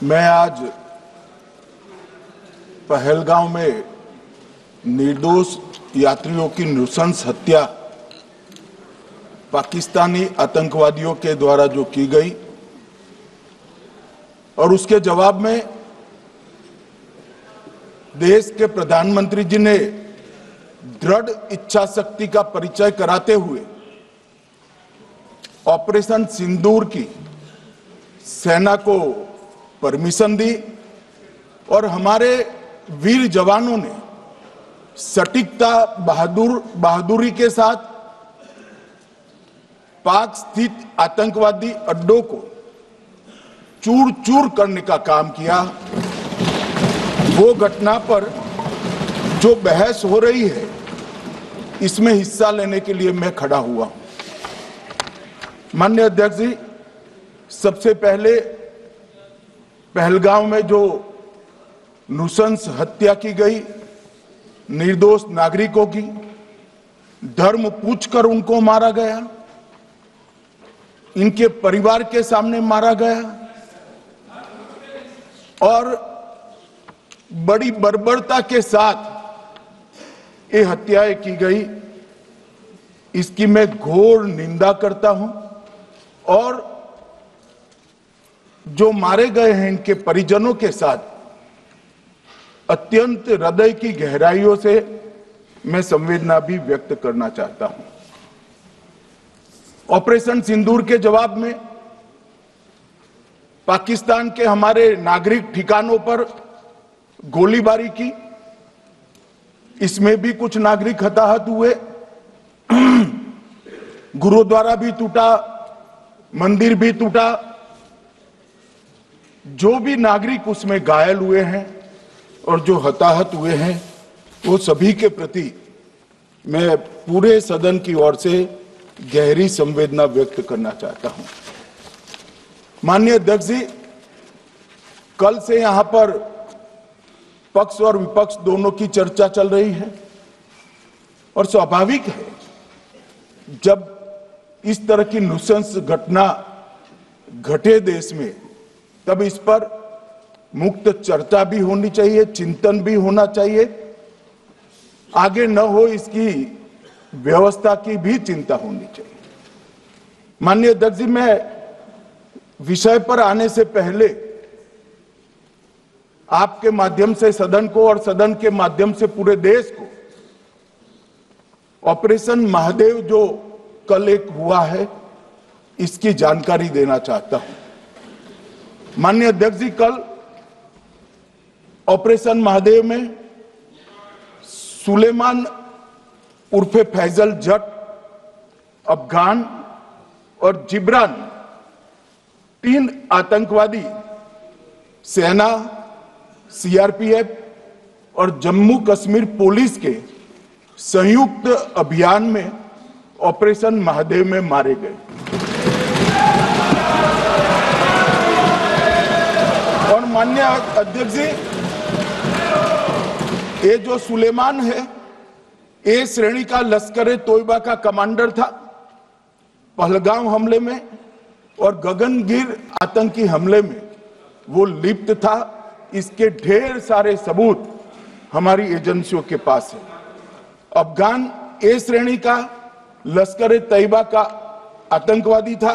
मैं आज पहलगांव में निर्दोष यात्रियों की नृशंस हत्या पाकिस्तानी आतंकवादियों के द्वारा जो की गई और उसके जवाब में देश के प्रधानमंत्री जी ने दृढ़ इच्छा शक्ति का परिचय कराते हुए ऑपरेशन सिंदूर की सेना को परमिशन दी और हमारे वीर जवानों ने सटीकता बहादुरी के साथ पाक स्थित आतंकवादी अड्डों को चूर चूर करने का काम किया। वो घटना पर जो बहस हो रही है इसमें हिस्सा लेने के लिए मैं खड़ा हुआ हूं। माननीय अध्यक्ष जी, सबसे पहले पहलगांव में जो नृशंस हत्या की गई निर्दोष नागरिकों की, धर्म पूछकर उनको मारा गया, इनके परिवार के सामने मारा गया और बड़ी बर्बरता के साथ ये हत्याएं की गई, इसकी मैं घोर निंदा करता हूं और जो मारे गए हैं इनके परिजनों के साथ अत्यंत हृदय की गहराइयों से मैं संवेदना भी व्यक्त करना चाहता हूं। ऑपरेशन सिंदूर के जवाब में पाकिस्तान के हमारे नागरिक ठिकानों पर गोलीबारी की, इसमें भी कुछ नागरिक हताहत हुए, गुरुद्वारा भी टूटा, मंदिर भी टूटा। जो भी नागरिक उसमें घायल हुए हैं और जो हताहत हुए हैं वो सभी के प्रति मैं पूरे सदन की ओर से गहरी संवेदना व्यक्त करना चाहता हूं। माननीय अध्यक्ष जी, कल से यहां पर पक्ष और विपक्ष दोनों की चर्चा चल रही है और स्वाभाविक है जब इस तरह की नृशंस घटना घटे देश में तब इस पर मुक्त चर्चा भी होनी चाहिए, चिंतन भी होना चाहिए, आगे न हो इसकी व्यवस्था की भी चिंता होनी चाहिए। माननीय अध्यक्ष जी, मैं विषय पर आने से पहले आपके माध्यम से सदन को और सदन के माध्यम से पूरे देश को ऑपरेशन महादेव जो कल एक हुआ है इसकी जानकारी देना चाहता हूं। माननीय अध्यक्ष जी, कल ऑपरेशन महादेव में सुलेमान उर्फे फैजल जट, अफगान और जिब्रान, 3 आतंकवादी सेना, सीआरपीएफ और जम्मू कश्मीर पुलिस के संयुक्त अभियान में ऑपरेशन महादेव में मारे गए और माननीय अध्यक्ष जी, ये जो सुलेमान है ए श्रेणी का लश्कर तोयबा का कमांडर था पहलगाम हमले में और गगनगिर आतंकी हमले में वो लिप्त था। इसके ढेर सारे सबूत हमारी एजेंसियों के पास है। अफगान ए श्रेणी का लश्कर तैयबा का आतंकवादी था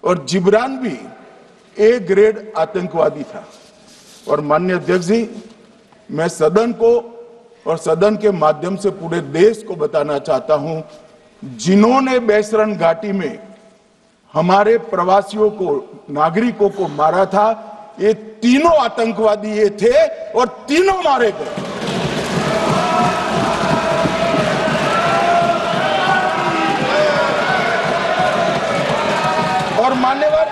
और जिब्रान भी ए ग्रेड आतंकवादी था। और माननीय अध्यक्ष जी, मैं सदन को और सदन के माध्यम से पूरे देश को बताना चाहता हूं, जिन्होंने बैसरन घाटी में हमारे प्रवासियों को, नागरिकों को मारा था, ये तीनों आतंकवादी ये थे और तीनों मारे गए। और मान्यवर,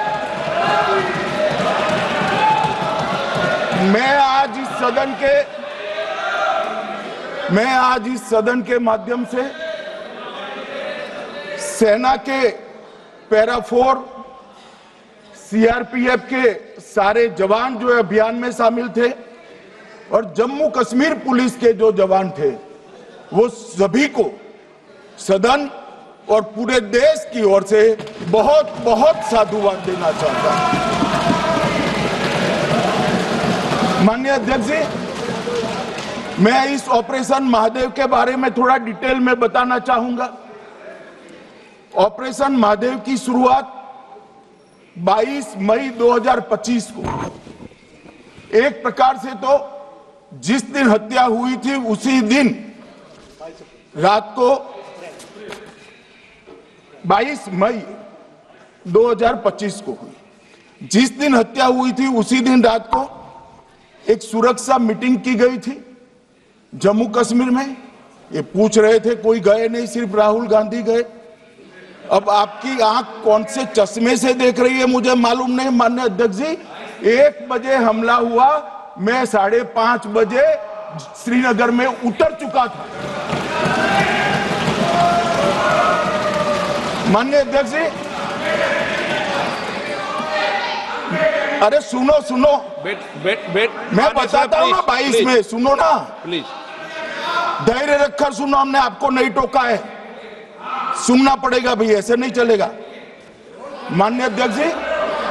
मैं आज इस सदन के माध्यम से सेना के पैरा 4, सीआरपीएफ के सारे जवान जो अभियान में शामिल थे और जम्मू कश्मीर पुलिस के जो जवान थे, वो सभी को सदन और पूरे देश की ओर से बहुत बहुत साधुवाद देना चाहता हूं। माननीय अध्यक्ष जी, मैं इस ऑपरेशन महादेव के बारे में थोड़ा डिटेल में बताना चाहूंगा। ऑपरेशन महादेव की शुरुआत 22 मई 2025 को, एक प्रकार से तो जिस दिन हत्या हुई थी उसी दिन रात को 22 मई 2025 को हुई। जिस दिन हत्या हुई थी उसी दिन रात को एक सुरक्षा मीटिंग की गई थी जम्मू कश्मीर में। ये पूछ रहे थे, कोई गए नहीं, सिर्फ राहुल गांधी गए। अब आपकी आंख कौन से चश्मे से देख रही है मुझे मालूम नहीं माननीय अध्यक्ष जी। 1 बजे हमला हुआ, मैं 5:30 बजे श्रीनगर में उतर चुका था। माननीय अध्यक्ष जी, अरे सुनो सुनो, मैं बताता हूँ ना 22 में, सुनो ना प्लीज, धैर्य रखकर सुनो, हमने आपको नहीं टोका है, सुनना पड़ेगा भाई, ऐसे नहीं चलेगा। माननीय अध्यक्ष जी,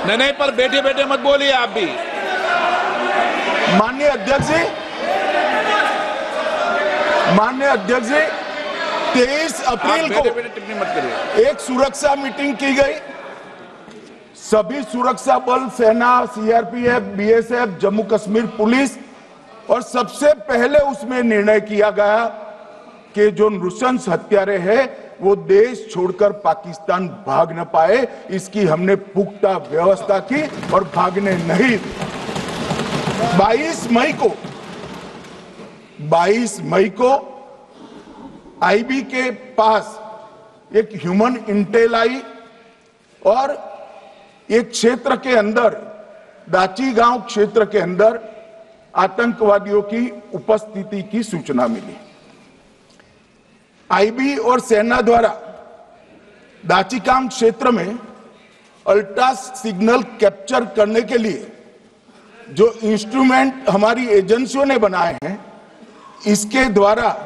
नहीं, पर बैठे बैठे मत बोलिए आप भी। माननीय अध्यक्ष जी, माननीय अध्यक्ष जी, 23 अप्रैल को टिप्पणी मत करिए। एक सुरक्षा मीटिंग की गई। सभी सुरक्षा बल, सेना, CRPF, BSF, Jammu Kashmir police, और सबसे पहले उसमें निर्णय किया गया कि जो नृशंस हत्यारे हैं वो देश छोड़कर पाकिस्तान भाग न पाए, इसकी हमने पुख्ता व्यवस्था की और भागने नहीं दी। 22 मई को आईबी के पास एक ह्यूमन इंटेल आई और एक क्षेत्र के अंदर, दाची गांव क्षेत्र के अंदर आतंकवादियों की उपस्थिति की सूचना मिली। आईबी और सेना द्वारा दाचीकाम क्षेत्र में अल्ट्रा सिग्नल कैप्चर करने के लिए जो इंस्ट्रूमेंट हमारी एजेंसियों ने बनाए हैं, इसके द्वारा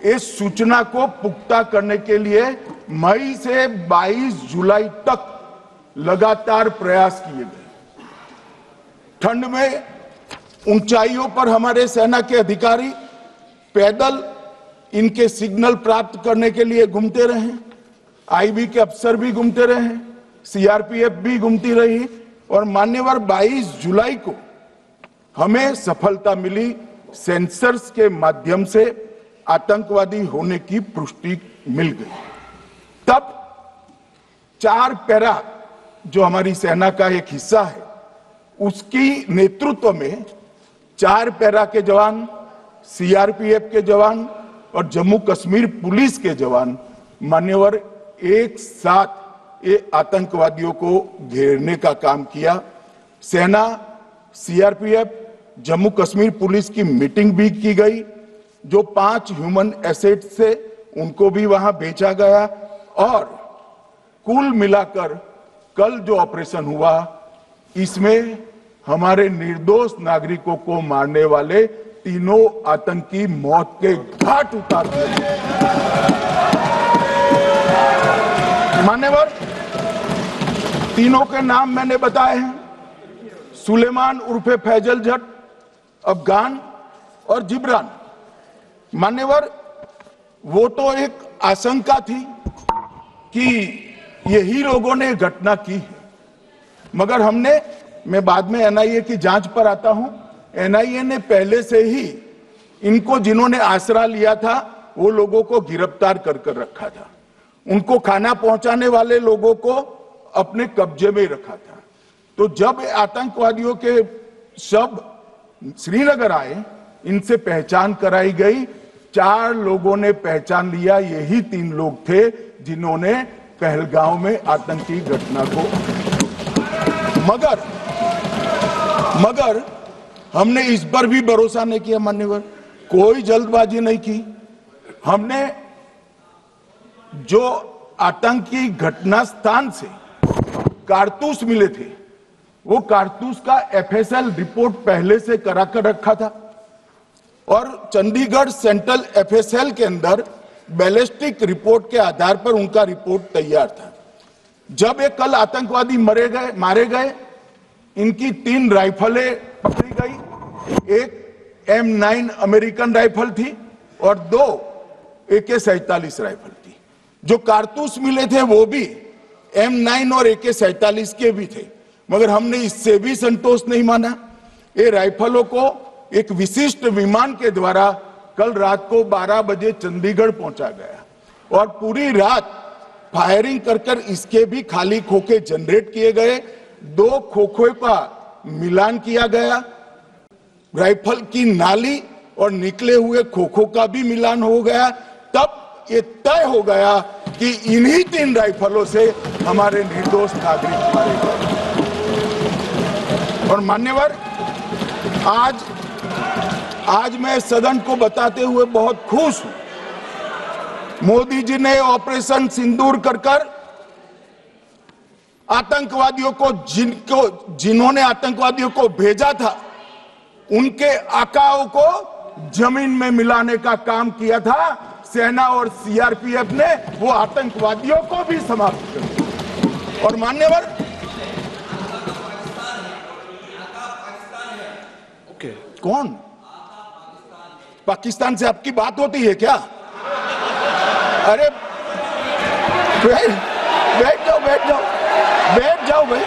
इस सूचना को पुख्ता करने के लिए मई से 22 जुलाई तक लगातार प्रयास किए गए। ठंड में ऊंचाइयों पर हमारे सेना के अधिकारी पैदल इनके सिग्नल प्राप्त करने के लिए घूमते रहे, आईबी के अफसर भी घूमते रहे, सीआरपीएफ भी घूमती रही, और मान्यवर 22 जुलाई को हमें सफलता मिली। सेंसर्स के माध्यम से आतंकवादी होने की पुष्टि मिल गई। तब 4 पैरा जो हमारी सेना का एक हिस्सा है, उसकी नेतृत्व में 4 पैरा के जवान, सीआरपीएफ के जवान और जम्मू कश्मीर पुलिस के जवान मान्यवर एक साथ ये आतंकवादियों को घेरने का काम किया। सेना, सीआरपीएफ, जम्मू कश्मीर पुलिस की मीटिंग भी की गई। जो 5 ह्यूमन एसेट्स थे उनको भी वहां बेचा गया, और कुल मिलाकर कल जो ऑपरेशन हुआ, इसमें हमारे निर्दोष नागरिकों को मारने वाले तीनों आतंकी मौत के घाट उतार दिए। मान्यवर, तीनों के नाम मैंने बताए हैं, सुलेमान उर्फे फैजल जट, अफगान और जिब्रान। मान्यवर, वो तो एक आशंका थी कि यही लोगों ने घटना की है, मगर मैं बाद में एनआईए की जांच पर आता हूं, एनआईए ने पहले से ही इनको, जिन्होंने आसरा लिया था, वो लोगों को गिरफ्तार कर रखा था। उनको खाना पहुंचाने वाले लोगों को अपने कब्जे में रखा था। तो जब आतंकवादियों के शव श्रीनगर आए, इनसे पहचान कराई गई। 4 लोगों ने पहचान लिया, यही 3 लोग थे जिन्होंने पहलगांव में आतंकी घटना को, मगर हमने इस पर भी भरोसा नहीं किया मान्यवर, कोई जल्दबाजी नहीं की। हमने जो आतंकी घटना स्थान से कारतूस मिले थे, वो कारतूस का एफएसएल रिपोर्ट पहले से करा कर रखा था, और चंडीगढ़ सेंट्रल एफएसएल के अंदर बैलिस्टिक रिपोर्ट के आधार पर उनका रिपोर्ट तैयार था। जब ये कल आतंकवादी मारे गए, इनकी 3 राइफलें पकड़ी गई, एक M9 अमेरिकन राइफल थी और 2 AK-47 राइफल थी। जो कारतूस मिले थे वो भी M9 और AK-47 के भी थे, मगर हमने इससे भी संतोष नहीं माना। ये राइफलों को एक विशिष्ट विमान के द्वारा कल रात को 12 बजे चंडीगढ़ पहुंचा गया और पूरी रात फायरिंग कर कर इसके भी खाली खोखे जनरेट किए गए। 2 खोखों का मिलान किया गया, राइफल की नाली और निकले हुए खोखों का भी मिलान हो गया। तब ये तय हो गया कि इन्हीं 3 राइफलों से हमारे निर्दोष नागरिक मारे गए। और मान्यवर, आज मैं सदन को बताते हुए बहुत खुश हूं। मोदी जी ने ऑपरेशन सिंदूर कर आतंकवादियों को जिन्होंने आतंकवादियों को भेजा था उनके आकाओं को जमीन में मिलाने का काम किया था। सेना और CRPF ने वो आतंकवादियों को भी समाप्त कर दिया। और मान्यवर, कौन पाकिस्तान से आपकी बात होती है क्या? अरे बैठ जाओ भाई।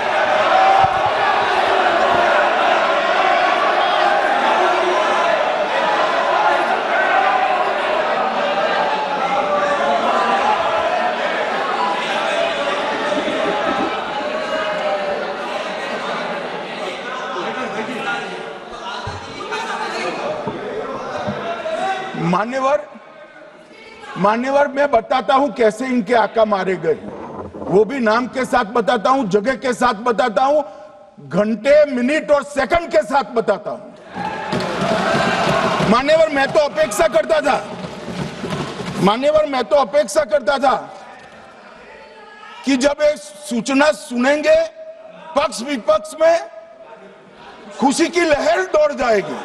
मान्यवर, मैं बताता हूं कैसे इनके आका मारे गए, वो भी नाम के साथ बताता हूं, जगह के साथ बताता हूं, घंटे, मिनट और सेकंड के साथ बताता हूं। मान्यवर, मैं तो अपेक्षा करता था कि जब एक सूचना सुनेंगे पक्ष विपक्ष में खुशी की लहर दौड़ जाएगी,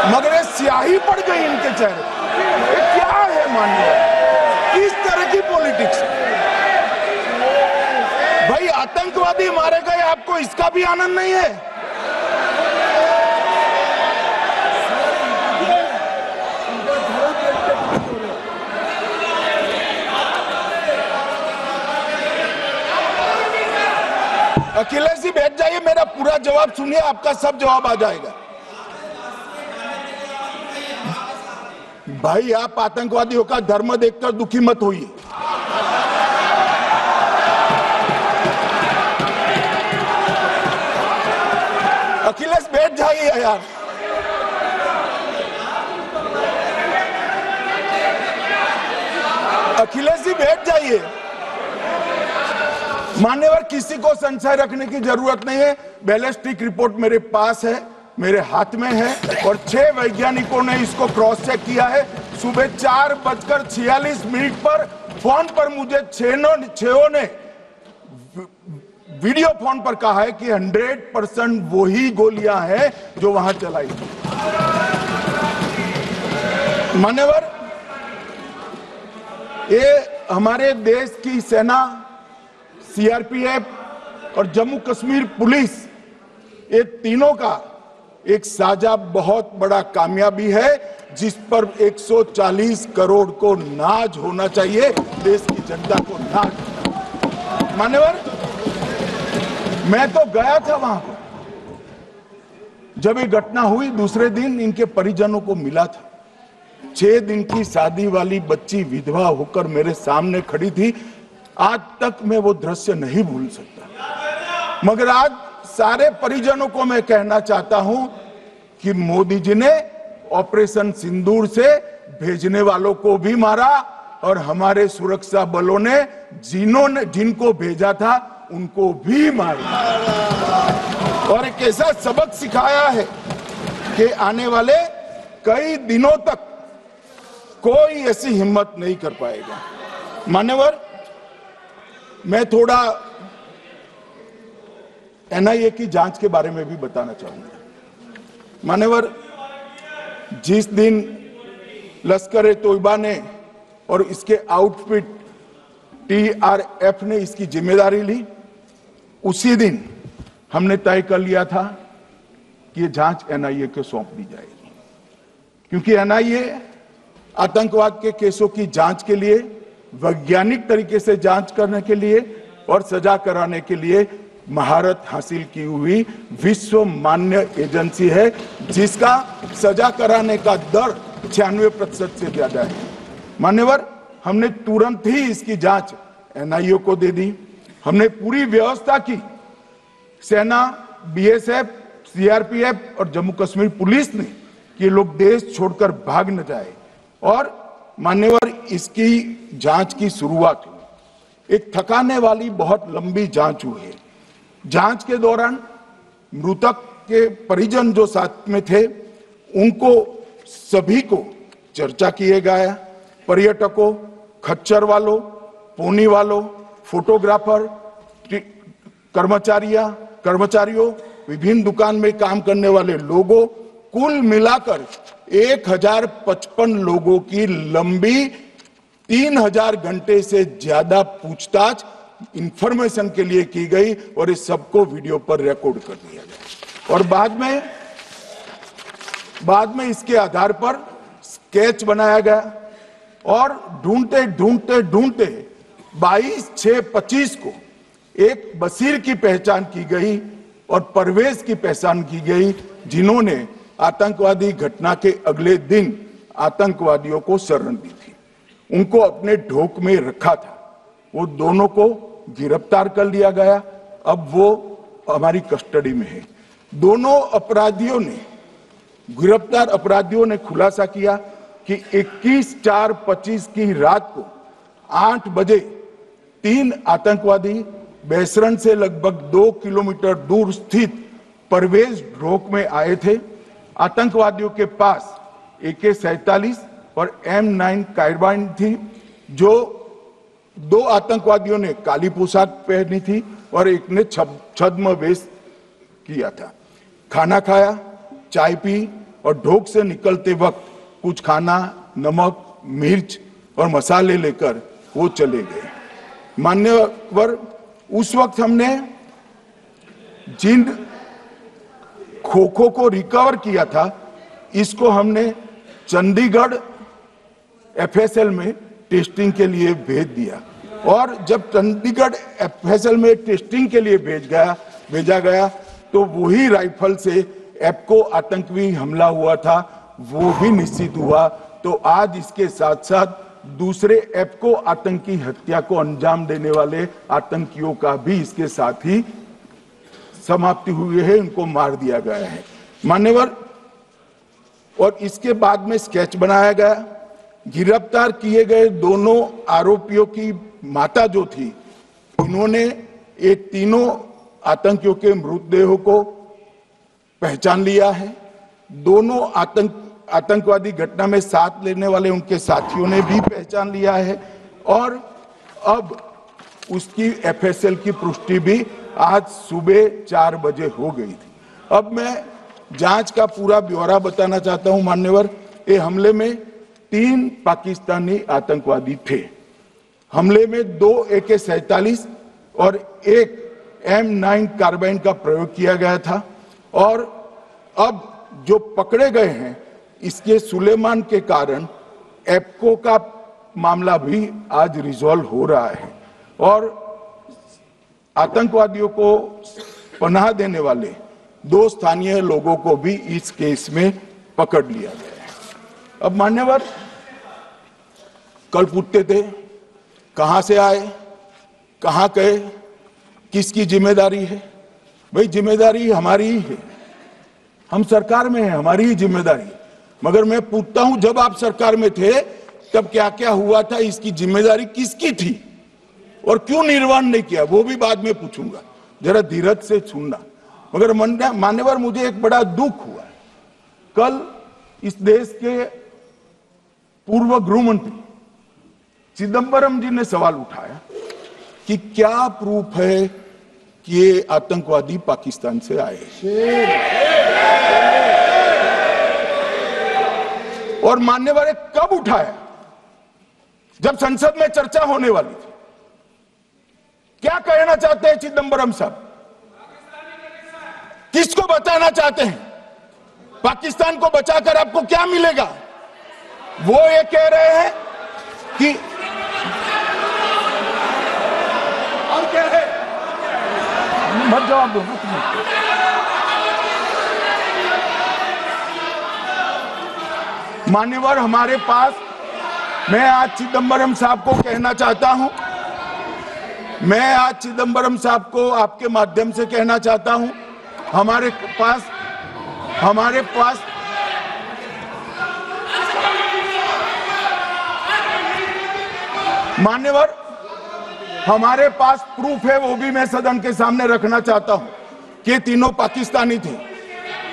मगर ये स्याही पड़ गई इनके चेहरे। ये क्या है मान्यवर, किस तरह की पॉलिटिक्स? भाई आतंकवादी मारे गए, आपको इसका भी आनंद नहीं है? अखिलेश जी बैठ जाइए, मेरा पूरा जवाब सुनिए, आपका सब जवाब आ जाएगा। भाई आप आतंकवादियों का धर्म देखकर दुखी मत होइए। अखिलेश बैठ जाइए यार। अखिलेश जी बैठ जाइए। मान्यवर, किसी को संशय रखने की जरूरत नहीं है। बैलिस्टिक रिपोर्ट मेरे पास है, मेरे हाथ में है और 6 वैज्ञानिकों ने इसको क्रॉस चेक किया है। सुबह 4:46 पर फोन पर मुझे 6 ने वीडियो फोन पर कहा है कि 100% वही गोलियां हैं जो वहां चलाई। मान्यवर, ये हमारे देश की सेना, CRPF और जम्मू कश्मीर पुलिस, ये तीनों का एक साझा बहुत बड़ा कामयाबी है, जिस पर 140 करोड़ को नाज होना चाहिए, देश की जनता को नाज। मान्यवर, मैं तो गया था वहां पर जब ये घटना हुई। दूसरे दिन इनके परिजनों को मिला था। 6 दिन की शादी वाली बच्ची विधवा होकर मेरे सामने खड़ी थी। आज तक मैं वो दृश्य नहीं भूल सकता। मगर आज सारे परिजनों को मैं कहना चाहता हूं कि मोदी जी ने ऑपरेशन सिंदूर से भेजने वालों को भी मारा और हमारे सुरक्षा बलों ने जिनको भेजा था उनको भी मारा और एक ऐसा सबक सिखाया है कि आने वाले कई दिनों तक कोई ऐसी हिम्मत नहीं कर पाएगा। मान्यवर, मैं थोड़ा NIA की जांच के बारे में भी बताना चाहूंगा। मान्यवर, जिस दिन लश्कर-ए-तोयबा ने और इसके आउटफिट TRF ने इसकी जिम्मेदारी ली, उसी दिन हमने तय कर लिया था कि ये जांच एनआईए को सौंप दी जाएगी, क्योंकि एनआईए आतंकवाद के केसों की जांच के लिए, वैज्ञानिक तरीके से जांच करने के लिए और सजा कराने के लिए महारत हासिल की हुई विश्व मान्य एजेंसी है, जिसका सजा कराने का दर 96% से ज्यादा है। मान्यवर, हमने तुरंत ही इसकी जांच एनआईए को दे दी। हमने पूरी व्यवस्था की, सेना, बीएसएफ, सीआरपीएफ और जम्मू कश्मीर पुलिस ने कि लोग देश छोड़कर भाग न जाए। और मान्यवर, इसकी जांच की शुरुआत हुई। एक थकाने वाली बहुत लंबी जांच हुई है। जांच के दौरान मृतक के परिजन जो साथ में थे, उनको सभी को चर्चा किए गया। पर्यटकों, खच्चर वालों, पोनी वालों, फोटोग्राफर, कर्मचारियों, विभिन्न दुकान में काम करने वाले लोगों, कुल मिलाकर 1055 लोगों की लंबी 3000 घंटे से ज्यादा पूछताछ इंफॉर्मेशन के लिए की गई और इस सबको वीडियो पर रिकॉर्ड कर दिया गया। और बाद में इसके आधार पर स्केच बनाया गया और ढूंढते 22/6/25 को एक बशीर की पहचान की गई और परवेज की पहचान की गई, जिन्होंने आतंकवादी घटना के अगले दिन आतंकवादियों को शरण दी थी। उनको अपने ढोक में रखा था। वो दोनों को गिरफ्तार कर लिया गया। अब वो हमारी कस्टडी में है। दोनों गिरफ्तार अपराधियों ने खुलासा किया कि 21/4/25 की रात को 8 बजे 3 आतंकवादी बेसरन से लगभग 2 किलोमीटर दूर स्थित परवेज ढोक में आए थे। आतंकवादियों के पास AK-47 और M9 कार्बाइन थी। जो 2 आतंकवादियों ने काली पोशाक पहनी थी और एक ने छद्म वेश किया था। खाना खाया, चाय पी और ढोक से निकलते वक्त कुछ खाना, नमक, मिर्च और मसाले लेकर वो चले गए। मान्यवर, उस वक्त हमने जिन खोखो को रिकवर किया था, इसको हमने चंडीगढ़ FSL में टेस्टिंग के लिए भेज दिया। और जब चंडीगढ़ FSL में टेस्टिंग के लिए भेजा गया तो वही राइफल से एप्को आतंकी हमला हुआ था, वो भी निश्चित हुआ। तो आज इसके साथ साथ दूसरे एप्को आतंकी हत्या को अंजाम देने वाले आतंकियों का भी इसके साथ ही समाप्ति हुई है, इनको मार दिया गया है। मान्यवर, और इसके बाद में स्केच बनाया गया। गिरफ्तार किए गए दोनों आरोपियों की माता जो थी, इन्होंने ये तीनों आतंकियों के मृतदेहों को पहचान लिया है। दोनों आतंकवादी घटना में साथ लेने वाले उनके साथियों ने भी पहचान लिया है और अब उसकी FSL की पुष्टि भी आज सुबह 4 बजे हो गई थी। अब मैं जांच का पूरा ब्यौरा बताना चाहता हूं। मान्यवर, ये हमले में 3 पाकिस्तानी आतंकवादी थे। हमले में 2 AK-47 और 1 M9 कार्बाइन का प्रयोग किया गया था और अब जो पकड़े गए हैं, इसके सुलेमान के कारण एप्को का मामला भी आज रिजॉल्व हो रहा है और आतंकवादियों को पनाह देने वाले 2 स्थानीय लोगों को भी इस केस में पकड़ लिया गया है। अब मान्यवर, कल पूछते थे कहां से आए, कहां गए, किसकी जिम्मेदारी है। भाई, जिम्मेदारी हमारी ही है। हम सरकार में हैं, हमारी ही जिम्मेदारी। मगर मैं पूछता हूं, जब आप सरकार में थे तब क्या क्या हुआ था, इसकी जिम्मेदारी किसकी थी और क्यों निर्वहन नहीं किया, वो भी बाद में पूछूंगा। जरा धीरज से सुनना। मगर मान्यवर, मुझे एक बड़ा दुख हुआ। कल इस देश के पूर्व गृह मंत्री चिदंबरम जी ने सवाल उठाया कि क्या प्रूफ है कि ये आतंकवादी पाकिस्तान से आए। और मान्यवर, कब उठाया? जब संसद में चर्चा होने वाली थी। क्या कहना चाहते हैं चिदंबरम साहब? किसको बताना चाहते हैं? पाकिस्तान को बचाकर आपको क्या मिलेगा? वो ये कह रहे हैं कि और क्या है, मत जवाब दो ना तुम। मान्यवर, हमारे पास, मैं आज चिदंबरम साहब को कहना चाहता हूं, मैं आज चिदंबरम साहब को आपके माध्यम से कहना चाहता हूं, हमारे पास मान्यवर, हमारे पास प्रूफ है, वो भी मैं सदन के सामने रखना चाहता हूं कि तीनों पाकिस्तानी थे।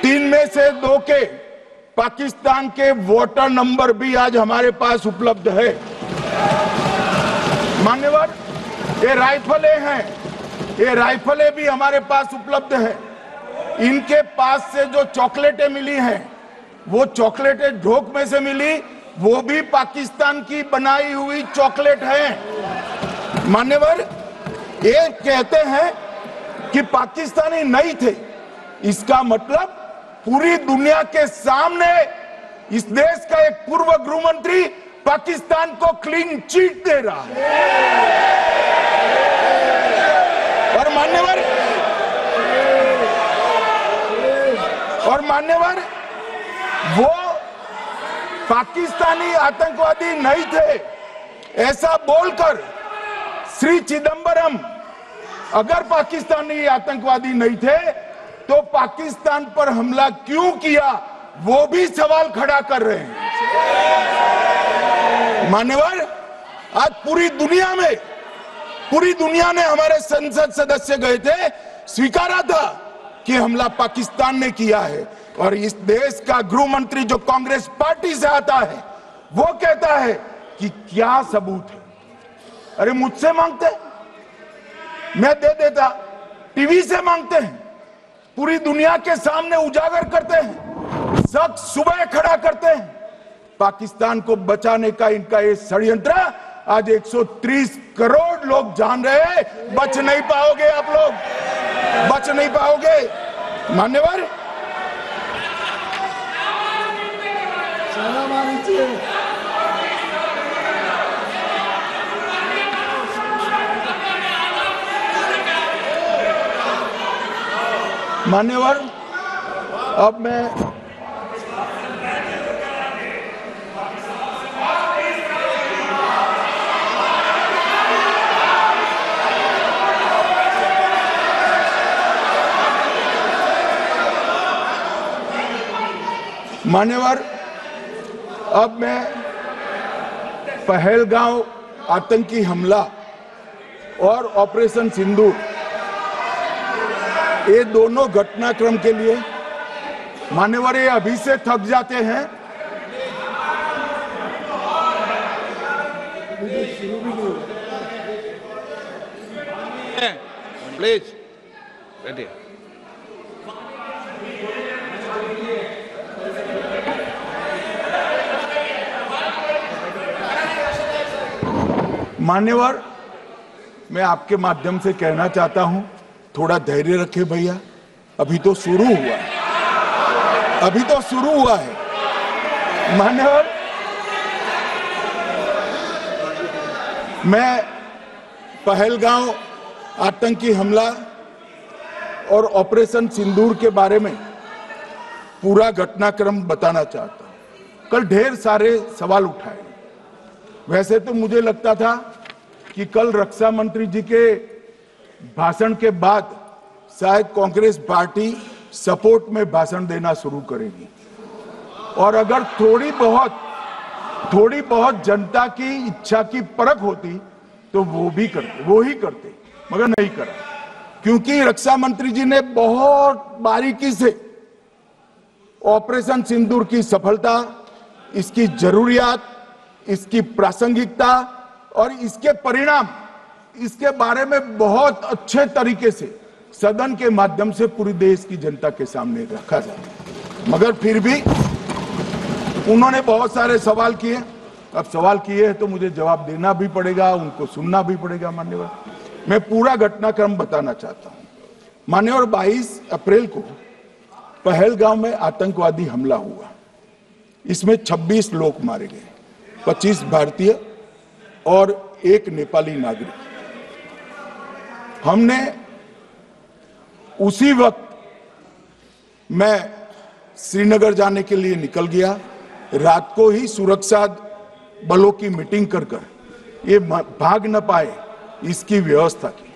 3 में से 2 के पाकिस्तान के वोटर नंबर भी आज हमारे पास उपलब्ध है। मान्यवर, ये राइफलें हैं, ये राइफलें भी हमारे पास उपलब्ध है। इनके पास से जो चॉकलेटें मिली हैं, वो चॉकलेटें ढोक में से मिली, वो भी पाकिस्तान की बनाई हुई चॉकलेट है। मान्यवर, ये कहते हैं कि पाकिस्तानी नहीं थे, इसका मतलब पूरी दुनिया के सामने इस देश का एक पूर्व गृह मंत्री पाकिस्तान को क्लीन चिट दे रहा है। और मान्यवर, वो पाकिस्तानी आतंकवादी नहीं थे ऐसा बोलकर श्री चिदंबरम अगर पाकिस्तानी आतंकवादी नहीं थे तो पाकिस्तान पर हमला क्यों किया, वो भी सवाल खड़ा कर रहे हैं। मान्यवर, आज पूरी दुनिया ने हमारे संसद सदस्य गए थे, स्वीकारा था कि हमला पाकिस्तान ने किया है। और इस देश का गृह मंत्री जो कांग्रेस पार्टी से आता है, वो कहता है कि क्या सबूत है। अरे मुझसे मांगते, मैं दे देता, टीवी से मांगते हैं, पूरी दुनिया के सामने उजागर करते हैं, सख्त सुबह खड़ा करते हैं। पाकिस्तान को बचाने का इनका ये षड्यंत्र आज 130 करोड़ लोग जान रहे हैं। बच नहीं पाओगे आप लोग, बच नहीं पाओगे। मान्यवर, मान्यवर, अब मैं पहलगांव आतंकी हमला और ऑपरेशन सिंदूर, ये दोनों घटनाक्रम के लिए मान्यवर ये अभी से थक जाते हैं। प्लीज बैठिए। मान्यवर, मैं आपके माध्यम से कहना चाहता हूं, थोड़ा धैर्य रखे भैया, अभी तो शुरू हुआ है, अभी तो शुरू हुआ है। मान्यवर, मैं पहलगांव आतंकी हमला और ऑपरेशन सिंदूर के बारे में पूरा घटनाक्रम बताना चाहता हूं। कल ढेर सारे सवाल उठाए। वैसे तो मुझे लगता था कि कल रक्षा मंत्री जी के भाषण के बाद शायद कांग्रेस पार्टी सपोर्ट में भाषण देना शुरू करेगी और अगर थोड़ी बहुत जनता की इच्छा की परख होती तो वो ही करते, मगर नहीं करा, क्योंकि रक्षा मंत्री जी ने बहुत बारीकी से ऑपरेशन सिंदूर की सफलता, इसकी जरूरियात, इसकी प्रासंगिकता और इसके परिणाम, इसके बारे में बहुत अच्छे तरीके से सदन के माध्यम से पूरी देश की जनता के सामने रखा जाए। मगर फिर भी उन्होंने बहुत सारे सवाल किए। अब सवाल किए हैं तो मुझे जवाब देना भी पड़ेगा, उनको सुनना भी पड़ेगा। मान्यवर, मैं पूरा घटनाक्रम बताना चाहता हूं। मान्यवर, 22 अप्रैल को पहलगाम में आतंकवादी हमला हुआ, इसमें 26 लोग मारे गए, 25 भारतीय और 1 नेपाली नागरिक। हमने उसी वक्त मैं श्रीनगर जाने के लिए निकल गया, रात को ही सुरक्षा बलों की मीटिंग कर ये भाग न पाए इसकी व्यवस्था की।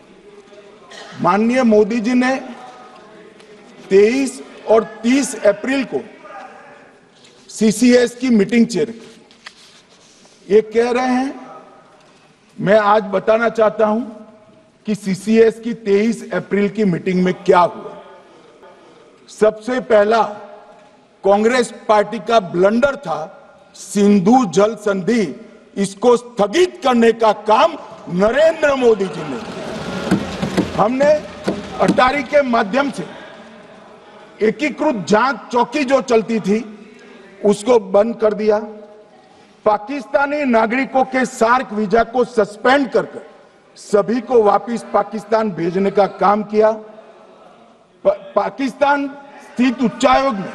माननीय मोदी जी ने 23 और 30 अप्रैल को सीसीएस की मीटिंग चेयर की। ये कह रहे हैं, मैं आज बताना चाहता हूं कि सीसीएस की 23 अप्रैल की मीटिंग में क्या हुआ। सबसे पहला कांग्रेस पार्टी का ब्लंडर था सिंधु जल संधि, इसको स्थगित करने का काम नरेंद्र मोदी जी ने किया। हमने अटारी के माध्यम से एकीकृत जांच चौकी जो चलती थी उसको बंद कर दिया। पाकिस्तानी नागरिकों के सार्क वीजा को सस्पेंड कर सभी को वापस पाकिस्तान भेजने का काम किया। पाकिस्तान स्थित उच्चायोग में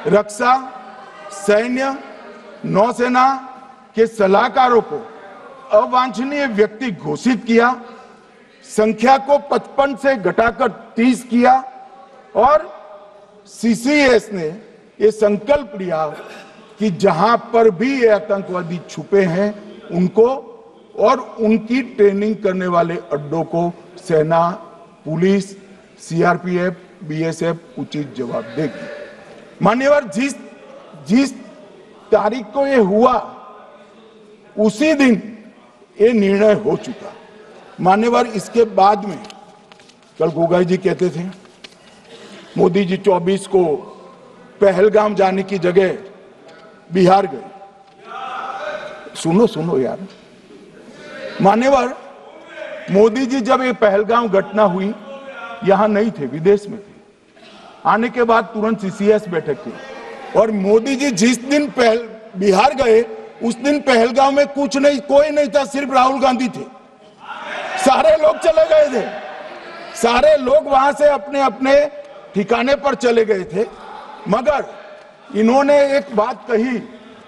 रक्षा, सैन्य, नौसेना के सलाहकारों को अवांछनीय व्यक्ति घोषित किया, संख्या को 55 से घटाकर 30 किया और सीसीएस ने ये संकल्प लिया कि जहां पर भी ये आतंकवादी छुपे हैं उनको और उनकी ट्रेनिंग करने वाले अड्डों को सेना, पुलिस, सीआरपीएफ, बीएसएफ उचित जवाब देगी। मान्यवर, जिस तारीख को ये हुआ उसी दिन ये निर्णय हो चुका। मान्यवर, इसके बाद में कल गोगाई जी कहते थे मोदी जी 24 को पहलगाम जाने की जगह बिहार गए। सुनो यार। मान्यवर, मोदी जी जब ये पहलगाम घटना हुई यहां नहीं थे, विदेश में थे। आने के बाद तुरंत सीसीएस बैठक थी और मोदी जी जिस दिन बिहार गए उस दिन पहलगाम में कुछ नहीं, कोई नहीं था, सिर्फ राहुल गांधी थे। सारे लोग चले गए थे, सारे लोग वहां से अपने अपने ठिकाने पर चले गए थे। मगर इन्होंने एक बात कही,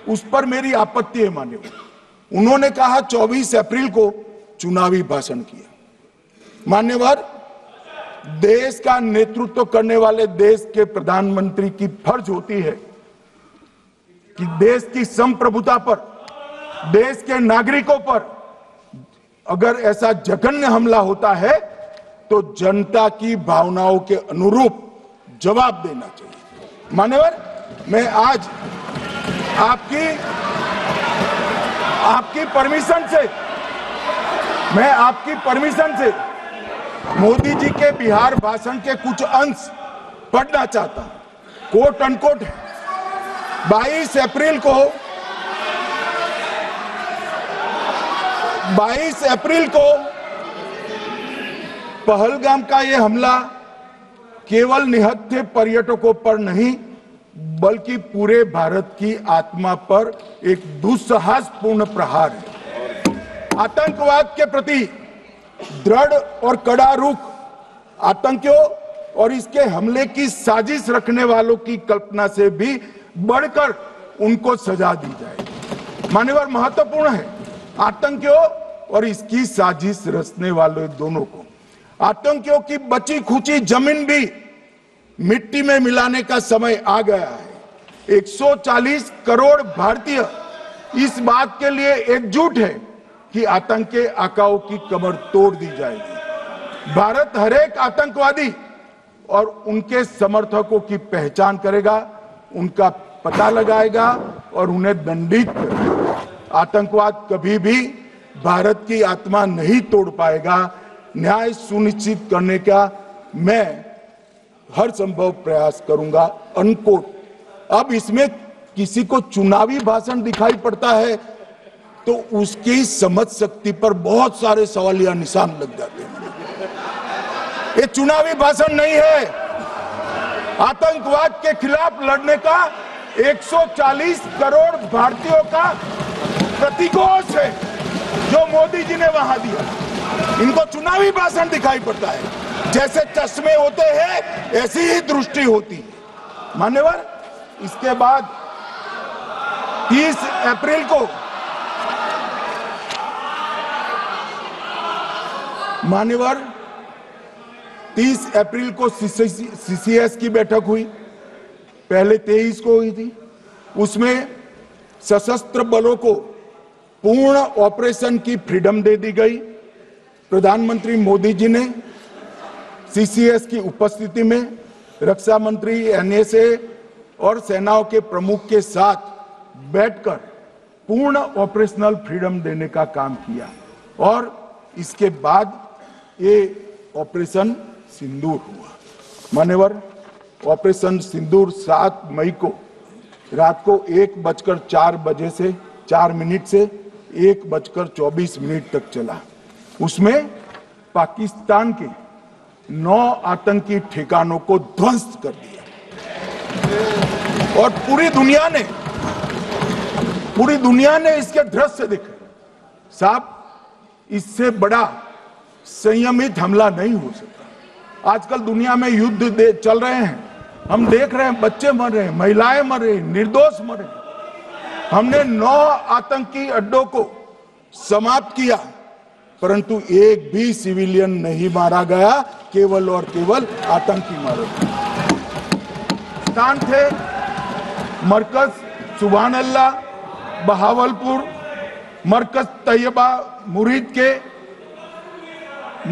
उस पर मेरी आपत्ति है मान्यवर। उन्होंने कहा 24 अप्रैल को चुनावी भाषण किया। मान्यवर, देश का नेतृत्व करने वाले देश के प्रधानमंत्री की फर्ज होती है कि देश की संप्रभुता पर, देश के नागरिकों पर अगर ऐसा जघन्य हमला होता है तो जनता की भावनाओं के अनुरूप जवाब देना चाहिए। मान्यवर, मैं आज आपकी परमिशन से मोदी जी के बिहार भाषण के कुछ अंश पढ़ना चाहता हूं। कोट अनकोट है। 22 अप्रैल को पहलगाम का यह हमला केवल निहत्थे पर्यटकों पर नहीं बल्कि पूरे भारत की आत्मा पर एक दुस्साहसपूर्ण प्रहार है। आतंकवाद के प्रति दृढ़ और कड़ा रुख, आतंकियों और इसके हमले की साजिश रखने वालों की कल्पना से भी बढ़कर उनको सजा दी जाए। मान्यवर, महत्वपूर्ण है आतंकियों और इसकी साजिश रचने वाले दोनों को, आतंकियों की बची खुची जमीन भी मिट्टी में मिलाने का समय आ गया है। 140 करोड़ भारतीय इस बात के लिए एकजुट है कि आतंकी आकाओं की कमर तोड़ दी जाएगी। भारत हरेक आतंकवादी और उनके समर्थकों की पहचान करेगा, उनका पता लगाएगा और उन्हें दंडित करेगा। आतंकवाद कभी भी भारत की आत्मा नहीं तोड़ पाएगा। न्याय सुनिश्चित करने का मैं हर संभव प्रयास करूंगा। अनकोट। अब इसमें किसी को चुनावी भाषण दिखाई पड़ता है तो उसकी समझ शक्ति पर बहुत सारे सवालिया निशान लग जाते हैं। ये चुनावी भाषण नहीं है, आतंकवाद के खिलाफ लड़ने का 140 करोड़ भारतीयों का प्रतिघोष है जो मोदी जी ने वहां दिया। इनको चुनावी भाषण दिखाई पड़ता है। जैसे चश्मे होते हैं ऐसी ही दृष्टि होती है। मान्यवर, इसके बाद 30 अप्रैल को मान्यवर 30 अप्रैल को सीसीएस की बैठक हुई, पहले 23 को हुई थी। उसमें सशस्त्र बलों को पूर्ण ऑपरेशन की फ्रीडम दे दी गई। प्रधानमंत्री मोदी जी ने सीसीएस की उपस्थिति में रक्षा मंत्री, एनएसए और सेनाओं के प्रमुख के साथ बैठकर पूर्ण ऑपरेशनल फ्रीडम देने का काम किया और इसके बाद ये ऑपरेशन सिंदूर हुआ। मान्यवर, ऑपरेशन सिंदूर 7 मई को रात को 1:04 से 4 मिनट से 1:24 तक चला। उसमें पाकिस्तान के 9 आतंकी ठिकानों को ध्वस्त कर दिया और पूरी दुनिया ने इसके दृश्य देखे। साहब, इससे बड़ा संयमित हमला नहीं हो सकता। आजकल दुनिया में युद्ध चल रहे हैं, हम देख रहे हैं, बच्चे मर रहे हैं, महिलाएं मर रही, निर्दोष मर रहे। हमने 9 आतंकी अड्डों को समाप्त किया, परंतु एक भी सिविलियन नहीं मारा गया, केवल और केवल आतंकी मारे गए। स्थान थे मरकज सुभान अल्लाह बहावलपुर, मरकज तैयबा मुरीद के,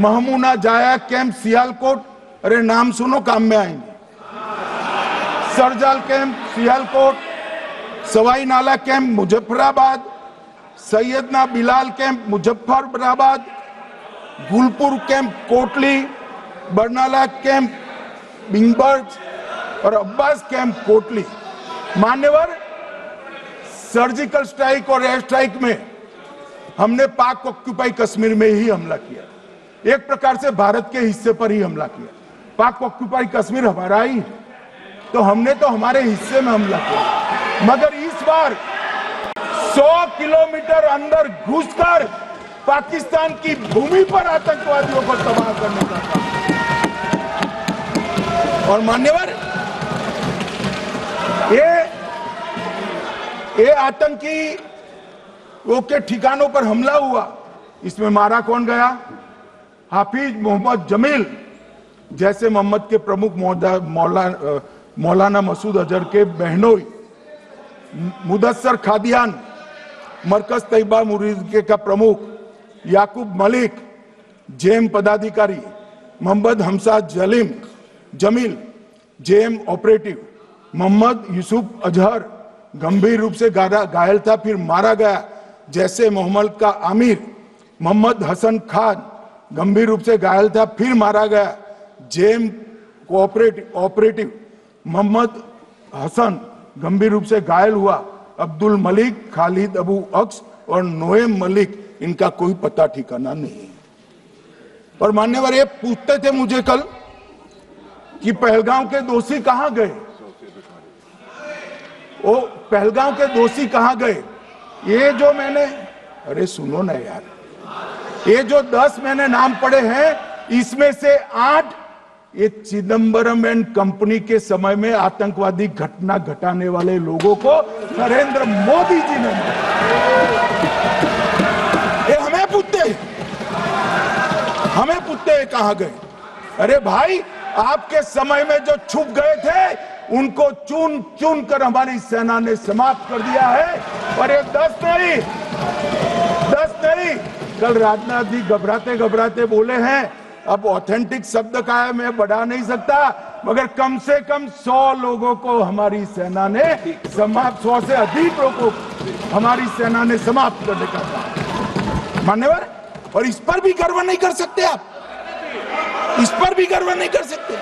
महमूना जाया कैंप सियालकोट, अरे नाम सुनो काम में आएंगे, सरजाल camp Sialkot, Sawai Nala camp Muzaffarabad, Syedna Bilal camp Muzaffarabad, Gulpur camp Kotli, Barnala camp Bhimber और अब्बास कैंप कोटली। मान्यवर, सर्जिकल स्ट्राइक और एयर स्ट्राइक में हमने पाक ऑक्यूपाई कश्मीर में ही हमला किया, एक प्रकार से भारत के हिस्से पर ही हमला किया। पाक ऑक्यूपाई कश्मीर हमारा ही, तो हमने तो हमारे हिस्से में हमला किया, मगर इस बार 100 किलोमीटर अंदर घुसकर पाकिस्तान की भूमि पर आतंकवादियों को तबाह करने का काम। और मान्यवर, ये आतंकी के ठिकानों पर हमला हुआ, इसमें मारा कौन गया? हाफिज मोहम्मद जमील जैसे मोहम्मद के प्रमुख मौलाना मसूद अजहर के बहनोई, मुदस्सर खादियान मरकज तैयबा मुरीद का प्रमुख, याकूब मलिक जेएम पदाधिकारी, मोहम्मद हमसा जमील जेएम ऑपरेटिव, मोहम्मद यूसुफ अजहर गंभीर रूप से घायल था, फिर मारा गया। जैसे मोहम्मद का आमिर मोहम्मद हसन खान गंभीर रूप से घायल था, फिर मारा गया। जेएम ऑपरेटिव मोहम्मद हसन गंभीर रूप से घायल हुआ। अब्दुल मलिक, खालिद अबू अक्स और नोएम मलिक, इनका कोई पता ठिकाना नहीं। और मान्यवर, ये पूछते थे मुझे कल कि पहलगांव के दोषी कहां गए, वो पहलगांव के दोषी कहां गए? ये जो मैंने, अरे सुनो ना यार, ये जो 10 मैंने नाम पढ़े हैं, इसमें से 8 ये चिदंबरम एंड कंपनी के समय में आतंकवादी घटना घटाने वाले लोगों को नरेंद्र मोदी जी ने मारा। ये हमें पूछते कहां गए? अरे भाई, आपके समय में जो छुप गए थे उनको चुन चुन कर हमारी सेना ने समाप्त कर दिया है। और ये 10 नहीं, कल राजनाथ जी घबराते घबराते बोले हैं, अब ऑथेंटिक शब्द का है, मैं बढ़ा नहीं सकता, मगर कम से कम 100 लोगों को हमारी सेना ने समाप्त, 100 से अधिक लोगों को हमारी सेना ने समाप्त करने का कहा। मान्यवर, और इस पर भी गर्व नहीं कर सकते आप, इस पर भी गर्व नहीं कर सकते।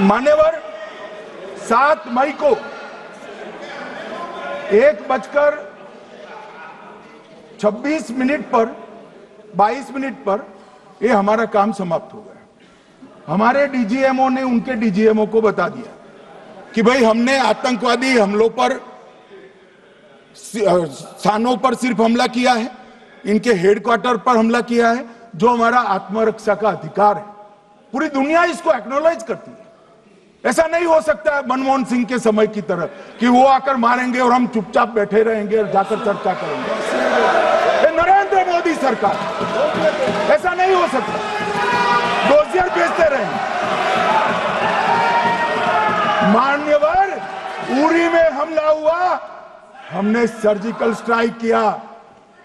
मान्यवर 7 मई को 1:26 पर 22 मिनट पर ये हमारा काम समाप्त हो गया। हमारे डीजीएमओ ने उनके डीजीएमओ को बता दिया कि भाई हमने आतंकवादी हमलों पर स्थानों पर सिर्फ हमला किया है, इनके हेडक्वार्टर पर हमला किया है, जो हमारा आत्मरक्षा का अधिकार है। पूरी दुनिया इसको एक्नॉलेज करती है। ऐसा नहीं हो सकता है मनमोहन सिंह के समय की तरह कि वो आकर मारेंगे और हम चुपचाप बैठे रहेंगे और जाकर चर्चा करेंगे। ये नरेंद्र मोदी सरकार, ऐसा नहीं हो सकता। डोजियर भेजते रहेंगे। मान्यवर, उरी में हमला हुआ, हमने सर्जिकल स्ट्राइक किया।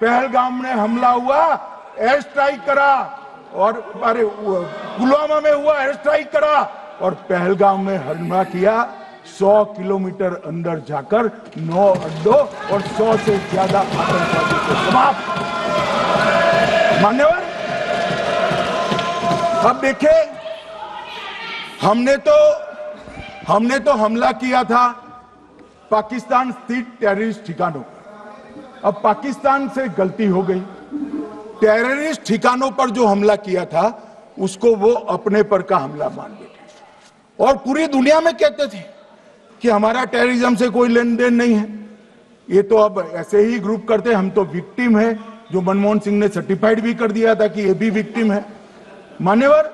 पहलगाम में हमला हुआ, एयर स्ट्राइक करा, और अरे पुलवामा में हुआ, एयर स्ट्राइक करा, और पहलगाम में हमला किया। 100 किलोमीटर अंदर जाकर 9 अड्डों और 100 से ज्यादा आतंकवादियों को समाप्त। मान्यवर, अब देखें, हमने तो हमला किया था पाकिस्तान स्थित टेररिस्ट ठिकानों पर। अब पाकिस्तान से गलती हो गई। टेररिस्ट ठिकानों पर जो हमला किया था उसको वो अपने पर का हमला मान बैठे और पूरी दुनिया में कहते थे कि हमारा टेररिज्म से कोई लेन देन नहीं है। ये तो अब ऐसे ही ग्रुप करते, हम तो विक्टिम है, जो मनमोहन सिंह ने सर्टिफाइड भी कर दिया था कि ये भी विक्टिम है। मान्यवर,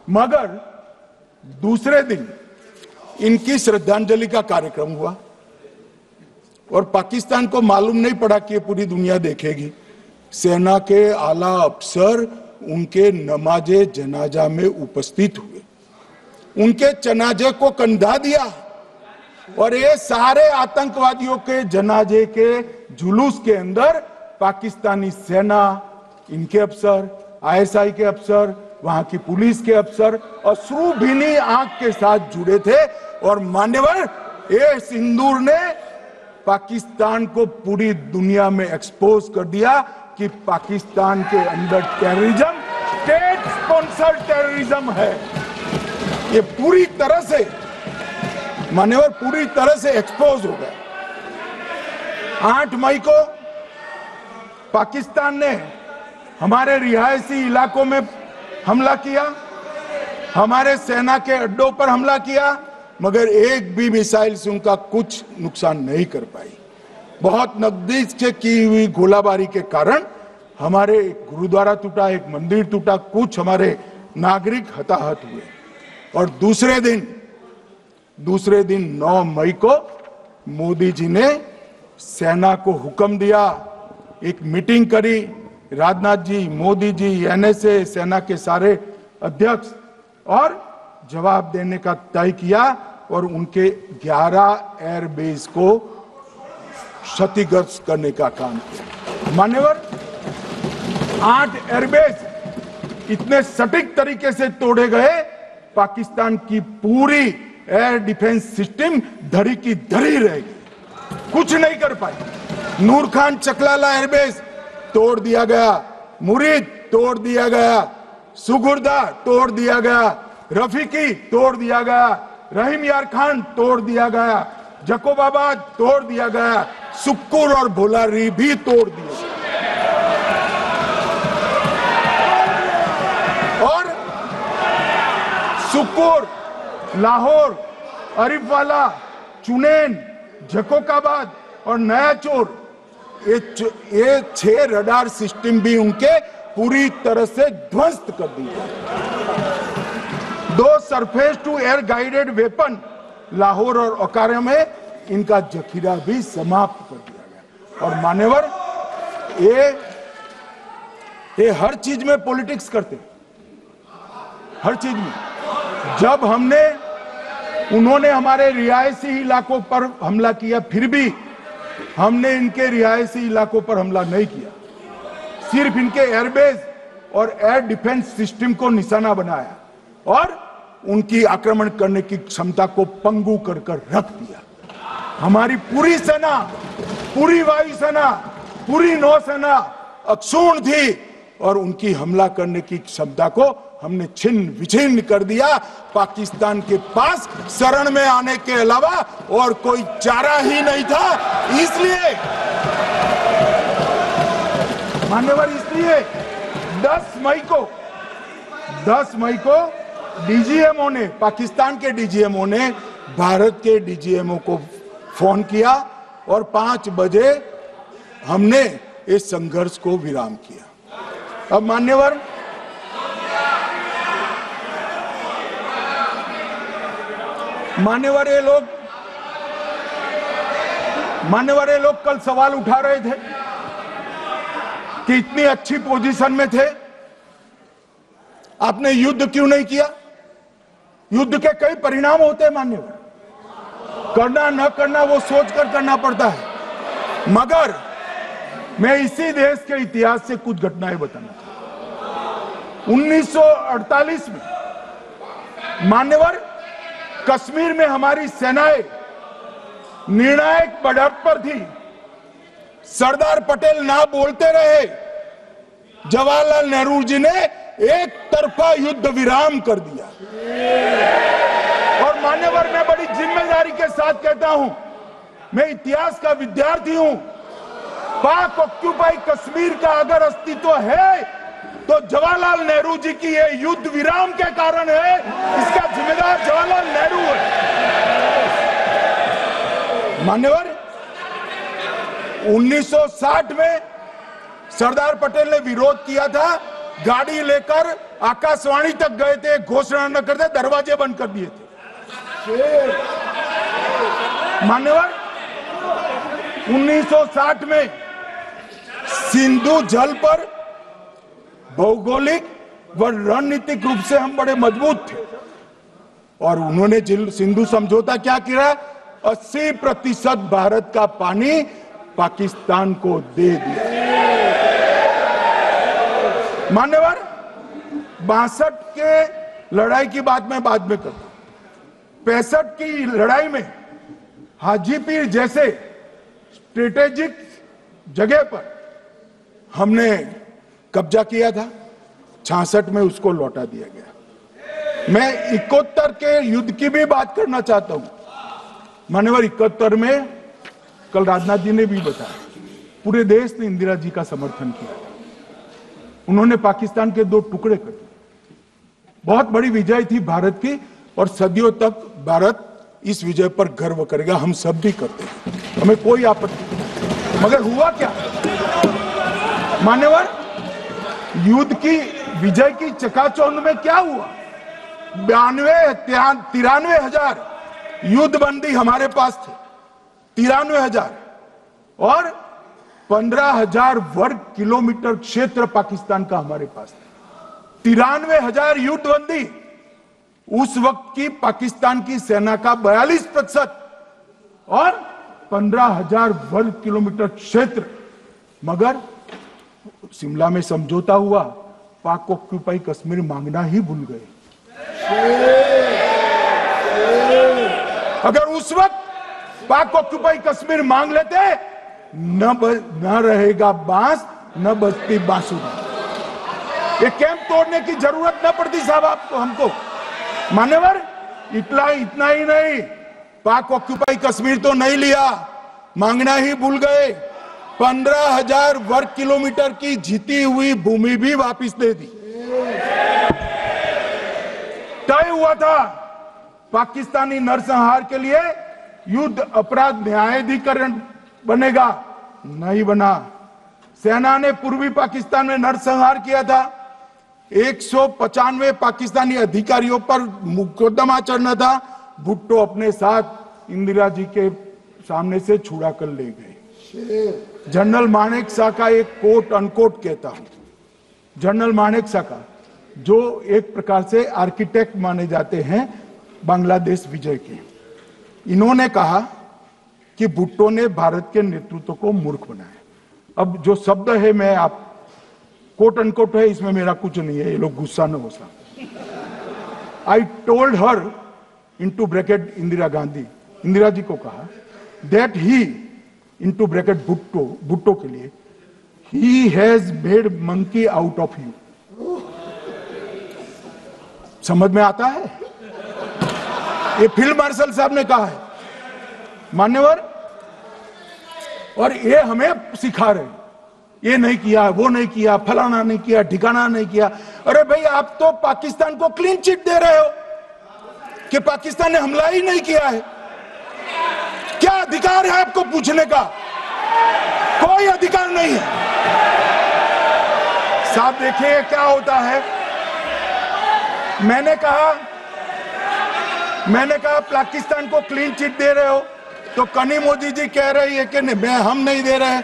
मगर दूसरे दिन इनकी श्रद्धांजलि का कार्यक्रम हुआ और पाकिस्तान को मालूम नहीं पड़ा कि ये पूरी दुनिया देखेगी। सेना के आला अफसर उनके नमाजे जनाजा में उपस्थित हुए, उनके जनाजे को कंधा दिया और ये सारे आतंकवादियों के जनाजे के जुलूस के अंदर पाकिस्तानी सेना, इनके अफसर, आईएसआई के अफसर, वहां की पुलिस के अफसर अश्रुभीनी आंख के साथ जुड़े थे। और मान्यवर, ये सिंदूर ने पाकिस्तान को पूरी दुनिया में एक्सपोज कर दिया कि पाकिस्तान के अंदर टेररिज्म स्टेट स्पॉन्सर्ड टेररिज्म है। ये पूरी तरह से, मान्यवर, पूरी तरह से एक्सपोज हो गया। 8 मई को पाकिस्तान ने हमारे रिहायशी इलाकों में हमला किया, हमारे सेना के अड्डों पर हमला किया, मगर एक भी मिसाइल से उनका कुछ नुकसान नहीं कर पाई। बहुत नजदीक से की हुई गोलाबारी के कारण हमारे एक गुरुद्वारा टूटा, एक मंदिर टूटा, कुछ हमारे नागरिक हताहत हुए। और दूसरे दिन 9 मई को मोदी जी ने सेना को हुक्म दिया, एक मीटिंग करी, राजनाथ जी, मोदी जी, एनएसए, सेना के सारे अध्यक्ष, और जवाब देने का तय किया और उनके 11 एयरबेस को क्षतिग्रस्त करने का काम किया। मान्यवर, 8 एयरबेस इतने सटीक तरीके से तोड़े गए, पाकिस्तान की पूरी एयर डिफेंस सिस्टम धरी की धरी रहेगी, कुछ नहीं कर पाई। नूर खान चकलाला एयरबेस तोड़ दिया गया, मुरीद तोड़ दिया गया, सुगुर्दा तोड़ दिया गया, रफीकी तोड़ दिया गया, रहीम यार खान तोड़ दिया गया, जकोबाबाद तोड़ दिया गया, सुक्कुर और भोलारी भी तोड़ दिए। और सुक्कुर, लाहौर, अरिफवाला, चुनेन, जकोकाबाद और नया चोर, ये 6 रडार सिस्टम भी उनके पूरी तरह से ध्वस्त कर दिए। 2 surface to air guided weapon Lahore और ओकारा में इनका जखीरा भी समाप्त कर दिया गया। और मान्यवर, ये हर चीज में पॉलिटिक्स करते, हर चीज में। जब उन्होंने हमारे रिहायशी इलाकों पर हमला किया, फिर भी हमने इनके रिहायशी इलाकों पर हमला नहीं किया, सिर्फ इनके एयरबेस और एयर डिफेंस सिस्टम को निशाना बनाया और उनकी आक्रमण करने की क्षमता को पंगु कर रख दिया। हमारी पूरी सेना, पूरी वायुसेना, पूरी नौसेना अक्षुण्ण थी और उनकी हमला करने की क्षमता को हमने छिन्न विछिन्न कर दिया। पाकिस्तान के पास शरण में आने के अलावा और कोई चारा ही नहीं था। इसलिए मान्यवर, इसलिए 10 मई को डीजीएमओ ने, पाकिस्तान के डीजीएमओ ने भारत के डीजीएमओ को फोन किया और 5 बजे हमने इस संघर्ष को विराम किया। अब मान्यवर ये लोग कल सवाल उठा रहे थे कि इतनी अच्छी पोजीशन में थे, आपने युद्ध क्यों नहीं किया? युद्ध के कई परिणाम होते हैं मान्यवर, करना न करना वो सोचकर करना पड़ता है। मगर मैं इसी देश के इतिहास से कुछ घटनाएं बताना चाहता हूं। 1948 में मान्यवर कश्मीर में हमारी सेनाएं निर्णायक बढ़त पर थी। सरदार पटेल ना बोलते रहे, जवाहरलाल नेहरू जी ने एक तरफा युद्ध विराम कर दिया। और मान्यवर मैं बड़ी जिम्मेदारी के साथ कहता हूं, मैं इतिहास का विद्यार्थी हूं, पाक ऑक्यूपाई कश्मीर का अगर अस्तित्व है तो जवाहरलाल नेहरू जी की ये युद्ध विराम के कारण है। इसका जिम्मेदार जवाहरलाल नेहरू है। मान्यवर 1960 में सरदार पटेल ने विरोध किया था, गाड़ी लेकर आकाशवाणी तक गए थे, घोषणा न करते दरवाजे बंद कर दिए थे। मान्यवर 1960 में सिंधु जल पर भौगोलिक व रणनीतिक रूप से हम बड़े मजबूत थे और उन्होंने सिंधु समझौता क्या किया? 80% भारत का पानी पाकिस्तान को दे दिया। मान्यवर 62 के लड़ाई की बात मैं बाद में करता हूं। 65 की लड़ाई में हाजीपीर जैसे स्ट्रेटेजिक जगह पर हमने कब्जा किया था, 66 में उसको लौटा दिया गया। मैं 71 के युद्ध की भी बात करना चाहता हूं। मान्यवर 71 में कल राजनाथ जी ने भी बताया, पूरे देश ने इंदिरा जी का समर्थन किया। उन्होंने पाकिस्तान के 2 टुकड़े कर दिए। बहुत बड़ी विजय थी भारत की और सदियों तक भारत इस विजय पर गर्व करेगा। हम सब भी करते हैं, हमें कोई आपत्ति नहीं। मगर हुआ क्या मान्यवर? युद्ध की विजय की चकाचौंध में क्या हुआ? 93 हजार युद्ध बंदी हमारे पास थे, 93,000 और 15,000 वर्ग किलोमीटर क्षेत्र पाकिस्तान का हमारे पास था। 93,000 युद्ध बंदी उस वक्त की पाकिस्तान की सेना का 42% और 15,000 वर्ग किलोमीटर क्षेत्र। मगर शिमला में समझौता हुआ, पाक ऑक्यूपाई कश्मीर मांगना ही भूल गए। अगर उस वक्त पाक ऑक्यूपाई कश्मीर मांग लेते, न रहेगा बांस न बजती बांसुरी। ये कैंप तोड़ने की जरूरत न पड़ती साहब आपको, हमको। मान्यवर इतना ही नहीं, पाक ऑक्यूपाई कश्मीर तो नहीं लिया, मांगना ही भूल गए। 15,000 वर्ग किलोमीटर की जीती हुई भूमि भी वापस दे दी। तय हुआ था पाकिस्तानी नरसंहार के लिए युद्ध अपराध न्यायाधिकरण बनेगा, नहीं बना। सेना ने पूर्वी पाकिस्तान में नरसंहार किया था। 195 पाकिस्तानी अधिकारियों पर मुकदमा चढ़ना था। भुट्टो अपने साथ इंदिरा जी के सामने से छुड़ा कर ले गए। जनरल मानेक शॉ का एक कोट अनकोट कहता हूं, जनरल मानेक शॉ का, जो एक प्रकार से आर्किटेक्ट माने जाते हैं बांग्लादेश विजय के, इन्होंने कहा कि भुट्टो ने भारत के नेतृत्व को मूर्ख बनाया। अब जो शब्द है, मैं आप कोट अनकोट है, इसमें मेरा कुछ नहीं है, ये लोग गुस्सा न हो सकते। I told her into bracket Indira Gandhi, Indira ji को कहा that he into bracket Bhutto के लिए, he has made monkey out of you. समझ में आता है? ये फील्ड मार्शल साहब ने कहा है मान्यवर, और ये हमें सिखा रहे, ये नहीं किया, वो नहीं किया, फलाना नहीं किया, ठिकाना नहीं किया। अरे भाई, आप तो पाकिस्तान को क्लीन चिट दे रहे हो कि पाकिस्तान ने हमला ही नहीं किया है। क्या अधिकार है आपको पूछने का? कोई अधिकार नहीं है। साहब देखिए क्या होता है। मैंने कहा पाकिस्तान को क्लीन चिट दे रहे हो, तो कनी मोदी जी कह रही है कि नहीं, हम नहीं दे रहे।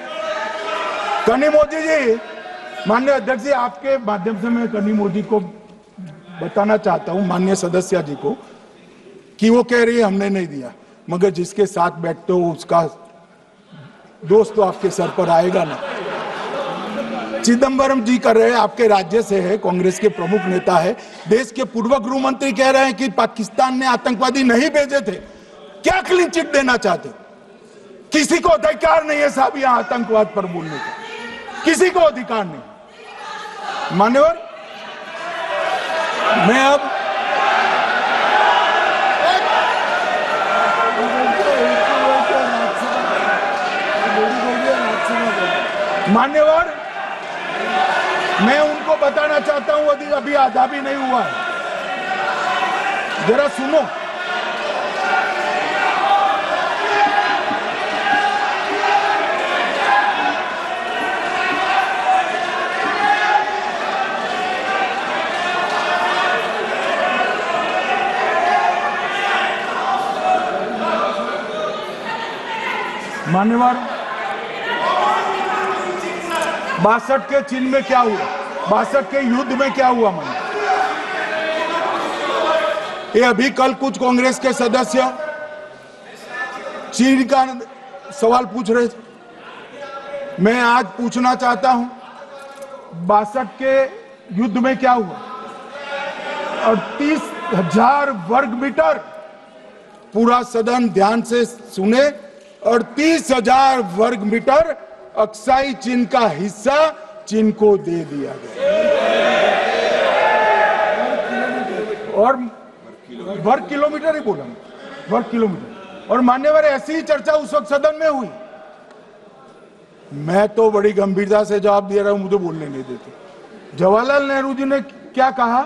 कनी मोदी जी, माननीय अध्यक्ष जी, आपके माध्यम से मैं कनी मोदी को बताना चाहता हूं, माननीय सदस्य जी को, कि वो कह रही है हमने नहीं दिया, मगर जिसके साथ बैठते हो उसका दोस्त तो आपके सर पर आएगा ना। चिदंबरम जी कर रहे हैं, आपके राज्य से है, कांग्रेस के प्रमुख नेता है। देश के पूर्व गृह मंत्री कह रहे हैं कि पाकिस्तान ने आतंकवादी नहीं भेजे थे। क्या क्लीन चिट देना चाहते? किसी को अधिकार नहीं है साहब यहां आतंकवाद पर बोलने का, किसी को अधिकार नहीं। मान्यवर, मैं अब मान्यवर, मैं उनको बताना चाहता हूं, अभी आधा भी नहीं हुआ है, जरा सुनो। मान्यवर, 62 के चिन्ह में क्या हुआ, 62 के युद्ध में क्या हुआ? ये अभी कल कुछ कांग्रेस के सदस्य चीन का सवाल पूछ रहे थे। मैं आज पूछना चाहता हूं, 62 के युद्ध में क्या हुआ? 38,000 वर्ग मीटर, पूरा सदन ध्यान से सुने, 38,000 वर्ग मीटर अक्साई चीन का हिस्सा चीन को दे दिया गया। और वर्ग किलोमीटर ही बोला, वर्ग किलोमीटर। और मान्यवर, ऐसी ही चर्चा उस वक्त सदन में हुई। मैं तो बड़ी गंभीरता से जवाब दे रहा हूं, मुझे बोलने नहीं देते। जवाहरलाल नेहरू जी ने क्या कहा?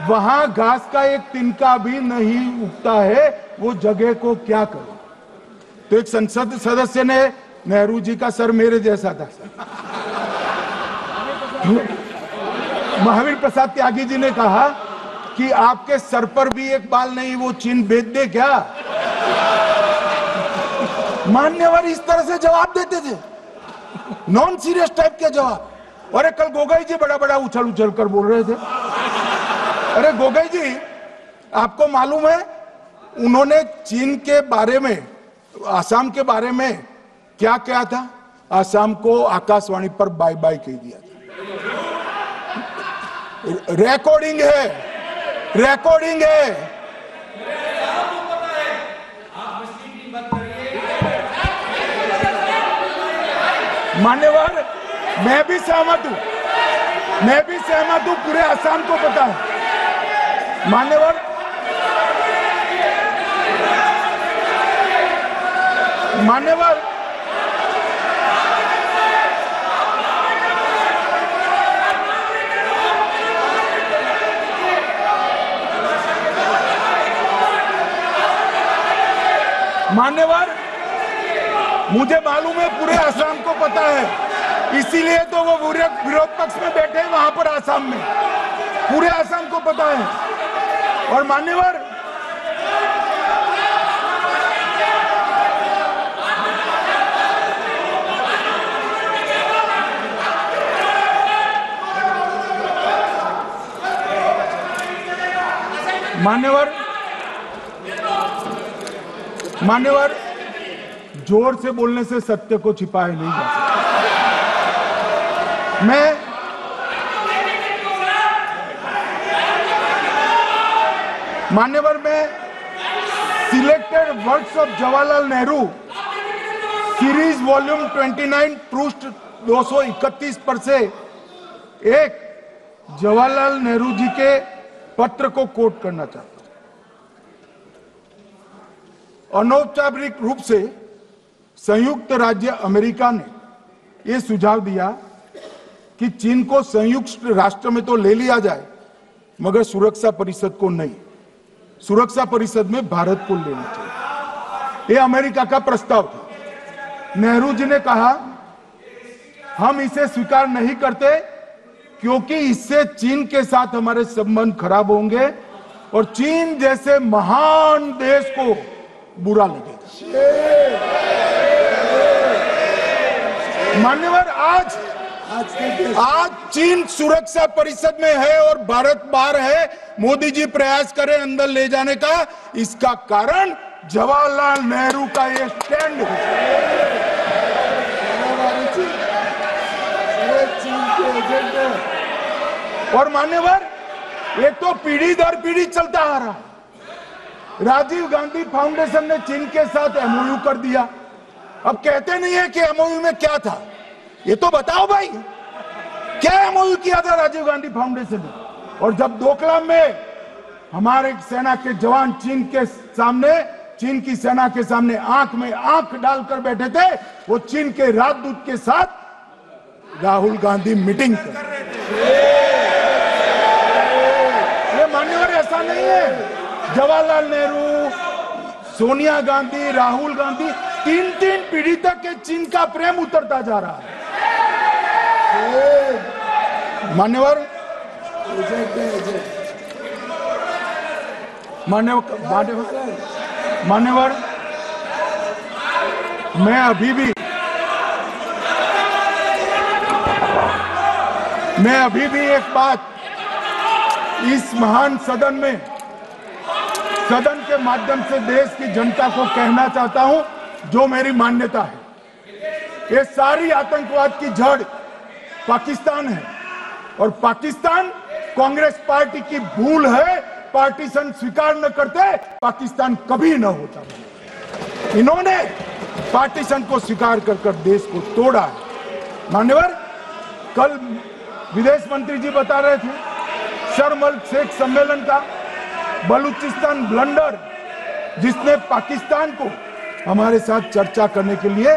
वहां घास का एक तिनका भी नहीं उगता है, वो जगह को क्या करो। तो एक संसद सदस्य ने, नेहरू जी का सर मेरे जैसा था, महावीर प्रसाद त्यागी जी ने कहा कि आपके सर पर भी एक बाल नहीं, वो चीन भेज दे क्या? मान्यवर इस तरह से जवाब देते थे, नॉन सीरियस टाइप के जवाब। और कल गोगोई जी बड़ा बड़ा उछल उछल कर बोल रहे थे। अरे गोगोई जी, आपको मालूम है उन्होंने चीन के बारे में, आसाम के बारे में क्या क्या था? आसाम को आकाशवाणी पर बाय बाय कह दिया था। रिकॉर्डिंग है, रिकॉर्डिंग है। मान्यवर, मैं भी सहमत हूं, मैं भी सहमत हूं, पूरे आसाम को पता है। मान्यवर, मान्यवर, मान्यवर, मुझे मालूम है पूरे आसाम को पता है, इसीलिए तो वो विरोध पक्ष में बैठे हैं वहां पर आसाम में, पूरे आसाम को पता है। और मान्यवर, मान्यवर, जोर से बोलने से सत्य को छिपाया नहीं जा सकता। मान्यवर, मैं selected works of Jawaharlal Nehru series volume 29 पृष्ठ 231 पर से एक जवाहरलाल नेहरू जी के पत्र को कोट करना चाहता हूं। अनौपचारिक रूप से संयुक्त राज्य अमेरिका ने यह सुझाव दिया कि चीन को संयुक्त राष्ट्र में तो ले लिया जाए, मगर सुरक्षा परिषद को नहीं, सुरक्षा परिषद में भारत को लेना चाहिए। ये अमेरिका का प्रस्ताव था। नेहरू जी ने कहा हम इसे स्वीकार नहीं करते क्योंकि इससे चीन के साथ हमारे संबंध खराब होंगे और चीन जैसे महान देश को बुरा लगेगा। मान्यवर, आज चीन सुरक्षा परिषद में है और भारत बाहर है। मोदी जी प्रयास करें अंदर ले जाने का। इसका कारण जवाहरलाल नेहरू का ये स्टैंड है। और मान्यवर, ये तो पीढ़ी दर पीढ़ी चलता आ रहा है। राजीव गांधी फाउंडेशन ने चीन के साथ एमओयू कर दिया। अब कहते नहीं है कि एमओयू में क्या था, ये तो बताओ भाई, क्या एमओयू किया था राजीव गांधी फाउंडेशन ने? और जब डोकलाम में हमारे सेना के जवान चीन की सेना के सामने आंख में आंख डालकर बैठे थे, वो चीन के राजदूत के साथ राहुल गांधी मीटिंग कर रहे थे। ये मान्यवर, ऐसा नहीं है। जवाहरलाल नेहरू, सोनिया गांधी, राहुल गांधी, तीन पीढ़ी तक के चीन का प्रेम उतरता जा रहा है। मान्यवर, मैं अभी भी एक बात इस महान सदन के माध्यम से देश की जनता को कहना चाहता हूं, जो मेरी मान्यता है। ये सारी आतंकवाद की जड़ पाकिस्तान है और पाकिस्तान कांग्रेस पार्टी की भूल है। पार्टीशन स्वीकार न करते पाकिस्तान कभी न होता। इन्होंने पार्टीशन को स्वीकार कर देश को तोड़ा है। मान्यवर, कल विदेश मंत्री जी बता रहे थे शर्म अल शेख सम्मेलन का बलूचिस्तान ब्लंडर, जिसने पाकिस्तान को हमारे साथ चर्चा करने के लिए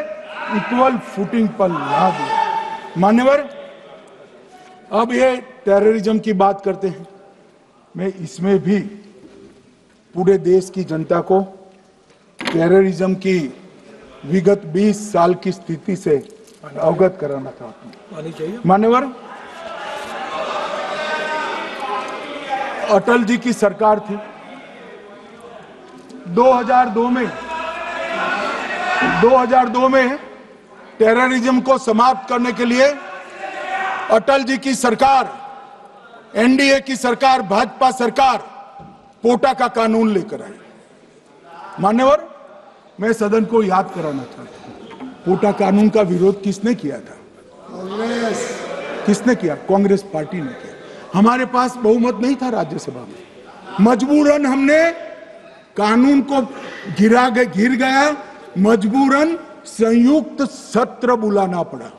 इक्वल फुटिंग पर ला दिया। मान्यवर, अब ये टेररिज्म की बात करते हैं। मैं इसमें भी पूरे देश की जनता को टेररिज्म की विगत 20 साल की स्थिति से अवगत कराना चाहता हूं। मान्यवर, अटल जी की सरकार थी। 2002 में टेररिज्म को समाप्त करने के लिए अटल जी की सरकार, एनडीए की सरकार, भाजपा सरकार पोटा का कानून लेकर आई। मान्यवर, मैं सदन को याद कराना चाहता हूं, पोटा कानून का विरोध किसने किया था? किसने किया? कांग्रेस पार्टी ने किया। हमारे पास बहुमत नहीं था राज्यसभा में। मजबूरन हमने कानून को घिर गया, मजबूरन संयुक्त सत्र बुलाना पड़ा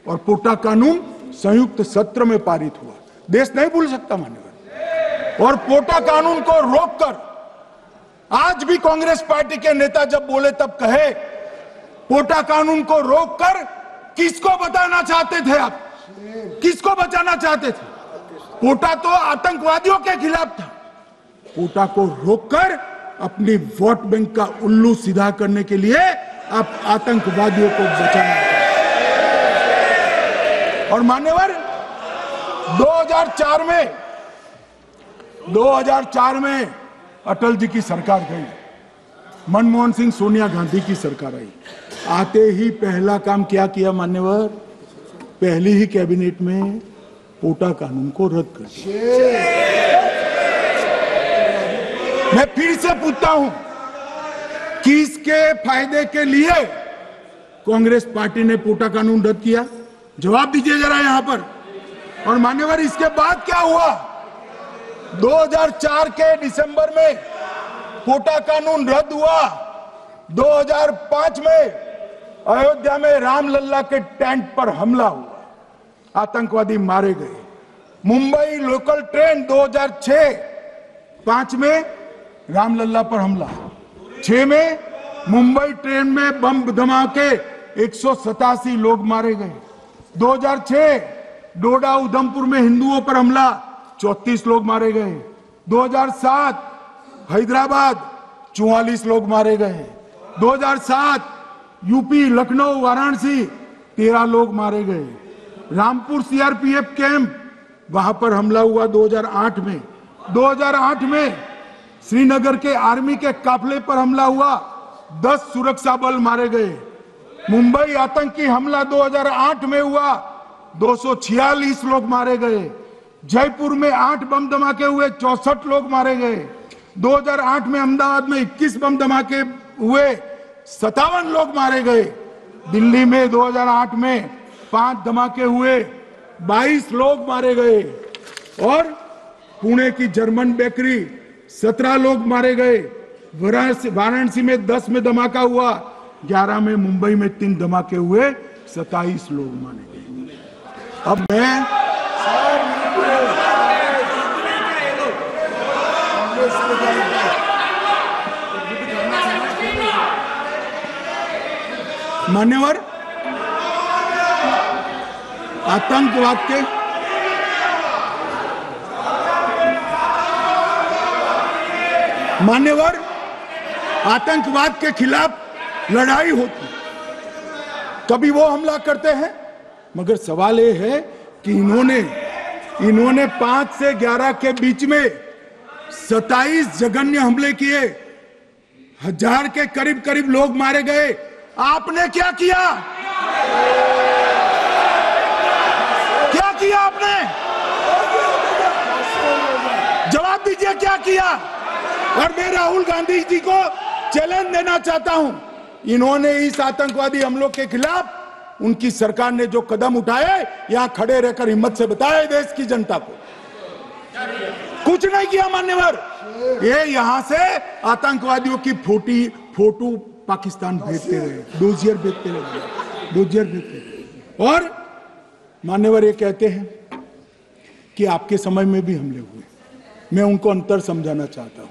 और पोटा कानून संयुक्त सत्र में पारित हुआ। देश नहीं भूल सकता मान्यवर। और पोटा कानून को रोककर आज भी कांग्रेस पार्टी के नेता जब बोले तब कहे, पोटा कानून को रोककर किसको बताना चाहते थे आप? किसको बचाना चाहते थे? पोटा तो आतंकवादियों के खिलाफ था। पोटा को रोककर अपनी वोट बैंक का उल्लू सीधा करने के लिए आप आतंकवादियों को बचाना चाहते। और मान्यवर, 2004 में अटल जी की सरकार गई, मनमोहन सिंह, सोनिया गांधी की सरकार आई। आते ही पहला काम क्या किया मान्यवर? पहली ही कैबिनेट में पोटा कानून को रद्द कर दिया। मैं फिर से पूछता हूं, किसके फायदे के लिए कांग्रेस पार्टी ने पोटा कानून रद्द किया? जवाब दीजिए जरा यहां पर। और मान्यवर, इसके बाद क्या हुआ? 2004 के दिसंबर में पोटा कानून रद्द हुआ। 2005 में अयोध्या में रामलल्ला के टेंट पर हमला हुआ, आतंकवादी मारे गए। मुंबई लोकल ट्रेन 2006-5 में रामलल्ला पर हमला, 6 में मुंबई ट्रेन में बम धमाके 187 लोग मारे गए। 2006 डोडा उधमपुर में हिंदुओं पर हमला, 34 लोग मारे गए। 2007 हैदराबाद 44 लोग मारे गए। 2007 यूपी लखनऊ वाराणसी 13 लोग मारे गए। रामपुर सीआरपीएफ कैंप वहां पर हमला हुआ 2008 में। 2008 में श्रीनगर के आर्मी के काफिले पर हमला हुआ, 10 सुरक्षा बल मारे गए। मुंबई आतंकी हमला 2008 में हुआ, 246 लोग मारे गए। जयपुर में 8 बम धमाके हुए, 64 लोग मारे गए। 2008 में अहमदाबाद में 21 बम धमाके हुए, 57 लोग मारे गए। दिल्ली में 2008 में 5 धमाके हुए, 22 लोग मारे गए। और पुणे की जर्मन बेकरी 17 लोग मारे गए। वाराणसी में 10 में धमाका हुआ, 11 में मुंबई में 3 धमाके हुए, 27 लोग मारे गए। अब मैं मान्यवर आतंकवाद के खिलाफ लड़ाई होती, कभी वो हमला करते हैं, मगर सवाल ये है कि इन्होंने 5 से 11 के बीच में 27 जघन्य हमले किए, 1000 के करीब लोग मारे गए। आपने क्या किया? क्या किया आपने? जवाब दीजिए, क्या किया? और मैं राहुल गांधी जी को चैलेंज देना चाहता हूं, इन्होंने इस आतंकवादी हमलों के खिलाफ उनकी सरकार ने जो कदम उठाए, यहां खड़े रहकर हिम्मत से बताए देश की जनता को। कुछ नहीं किया मान्यवर। ये यहां से आतंकवादियों की फोटो पाकिस्तान भेजते रहे, डोजियर भेजते रहे। और मान्यवर ये कहते हैं कि आपके समय में भी हमले हुए। मैं उनको अंतर समझाना चाहता हूं,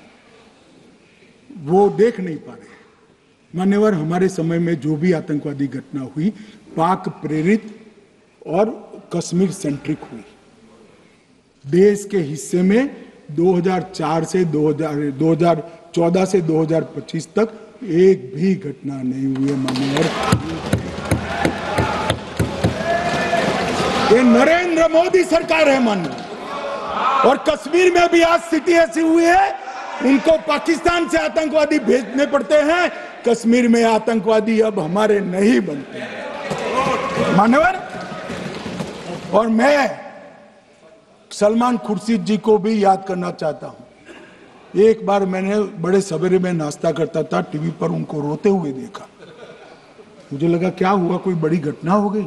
वो देख नहीं पा रहे। मान्यवर, हमारे समय में जो भी आतंकवादी घटना हुई, पाक प्रेरित और कश्मीर सेंट्रिक हुई। देश के हिस्से में 2014 से 2025 तक एक भी घटना नहीं हुई है मान्यवर। ये नरेंद्र मोदी सरकार है मान्यवर। और कश्मीर में भी आज स्थिति ऐसी हुई है, उनको पाकिस्तान से आतंकवादी भेजने पड़ते हैं। कश्मीर में आतंकवादी अब हमारे नहीं बनते हैं मान्यवर। और मैं सलमान खुर्शीद जी को भी याद करना चाहता हूं। एक बार मैंने बड़े सवेरे में नाश्ता करता था, टीवी पर उनको रोते हुए देखा। मुझे लगा क्या हुआ, कोई बड़ी घटना हो गई।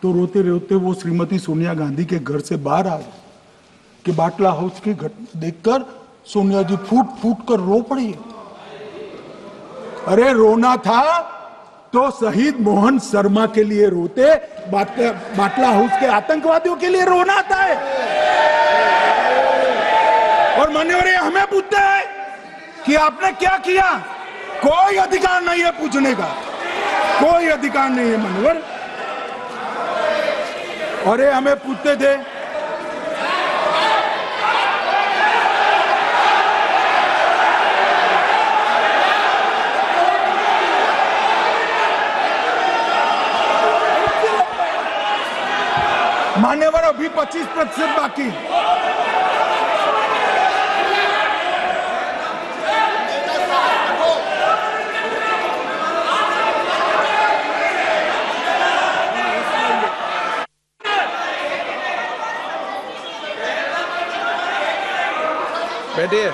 तो रोते रोते वो श्रीमती सोनिया गांधी के घर से बाहर आ गए कि बाटला हाउस की घटना देखकर सोनिया जी फूट फूट कर रो पड़ी। अरे रोना था तो शहीद मोहन शर्मा के लिए रोते, बाटला हाउस के आतंकवादियों के लिए रोना आता है। और मान्यवर हमें पूछते हैं कि आपने क्या किया। कोई अधिकार नहीं है पूछने का, कोई अधिकार नहीं है मान्यवर। और ये हमें पूछते थे मान्यवर, अभी 25% बाकी। बैठिए,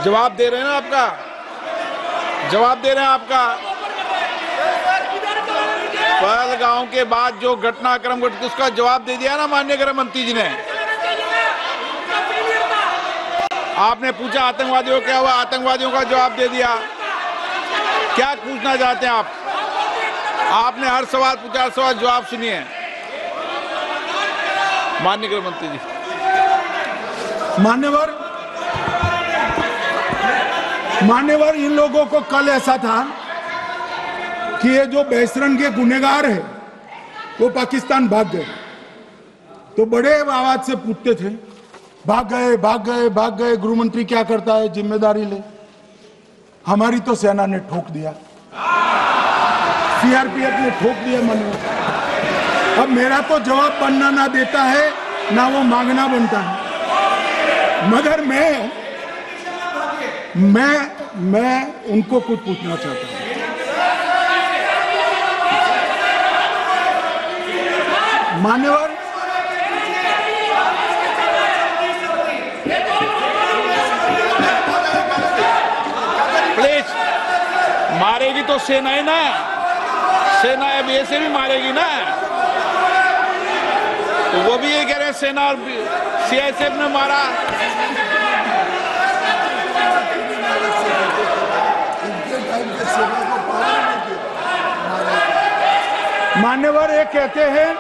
जवाब दे रहे हैं ना आपका, जवाब दे रहे हैं आपका। पहलगांव के बाद जो घटनाक्रम घटित, उसका जवाब दे दिया ना माननीय गृह मंत्री जी ने। आपने पूछा आतंकवादियों क्या हुआ, आतंकवादियों का जवाब दे दिया। क्या पूछना चाहते हैं आप? आपने हर सवाल पूछा, हर सवाल जवाब सुनिए माननीय गृह मंत्री जी। मान्यवर, इन लोगों को कल ऐसा था कि ये जो बेसरन के गुनहगार है वो पाकिस्तान भाग गए। तो बड़े आवाज से पूछते थे, भाग गए भाग गए भाग गए, गृह मंत्री क्या करता है, जिम्मेदारी ले। हमारी तो सेना ने ठोक दिया, सीआरपीएफ ने ठोक दिया माननीय। अब मेरा तो जवाब बनना ना देता है ना वो मांगना बनता है, मगर मैं उनको कुछ पूछना चाहता हूं। मान्यवर, प्लीज, मारेगी तो सेना है ना, सेना अब ऐसे भी मारेगी ना, तो वो भी ये कह रहे हैं सेना और सीआईएसएफ ने मारा। मान्यवर ये कहते हैं,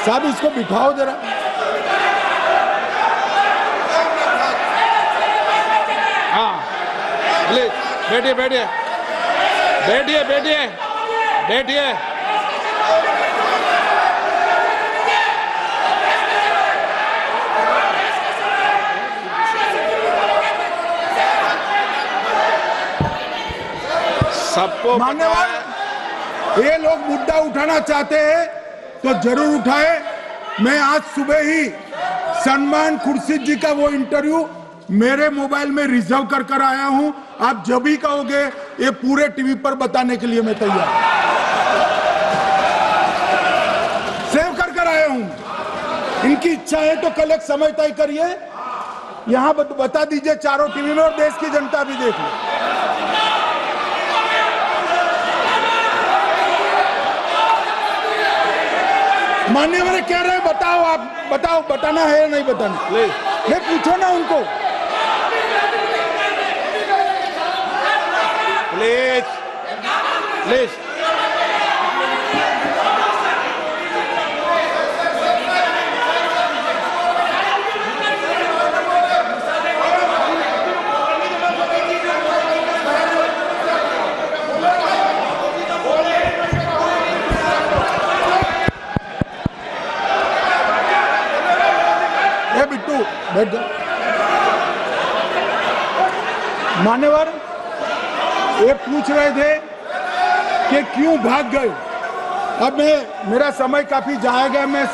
साहब इसको बिठाओ जरा। हाँ प्लीज बैठिए बैठिए बैठिए बैठिए बैठिए। सबको मान्यवर, ये लोग मुद्दा उठाना चाहते हैं तो जरूर उठाए। मैं आज सुबह ही सलमान खुर्शीद जी का वो इंटरव्यू मेरे मोबाइल में रिजर्व कर आया हूं। आप जब भी कहोगे ये पूरे टीवी पर बताने के लिए मैं तैयार, सेव कर आया हूं। इनकी इच्छा है तो कल एक समय तय करिए, यहां बता दीजिए चारों टीवी में, और देश की जनता भी देख ले। मान्यवर कह रहे हैं बताओ, आप बताओ, बताना है या नहीं बताना? नहीं, पूछो ना उनको। प्लीज प्लीज बिट्टू बैठ जाओ। मान्यवर ये पूछ रहे थे कि क्यों भाग गए। अब मेरा समय काफी जाएगा, मैं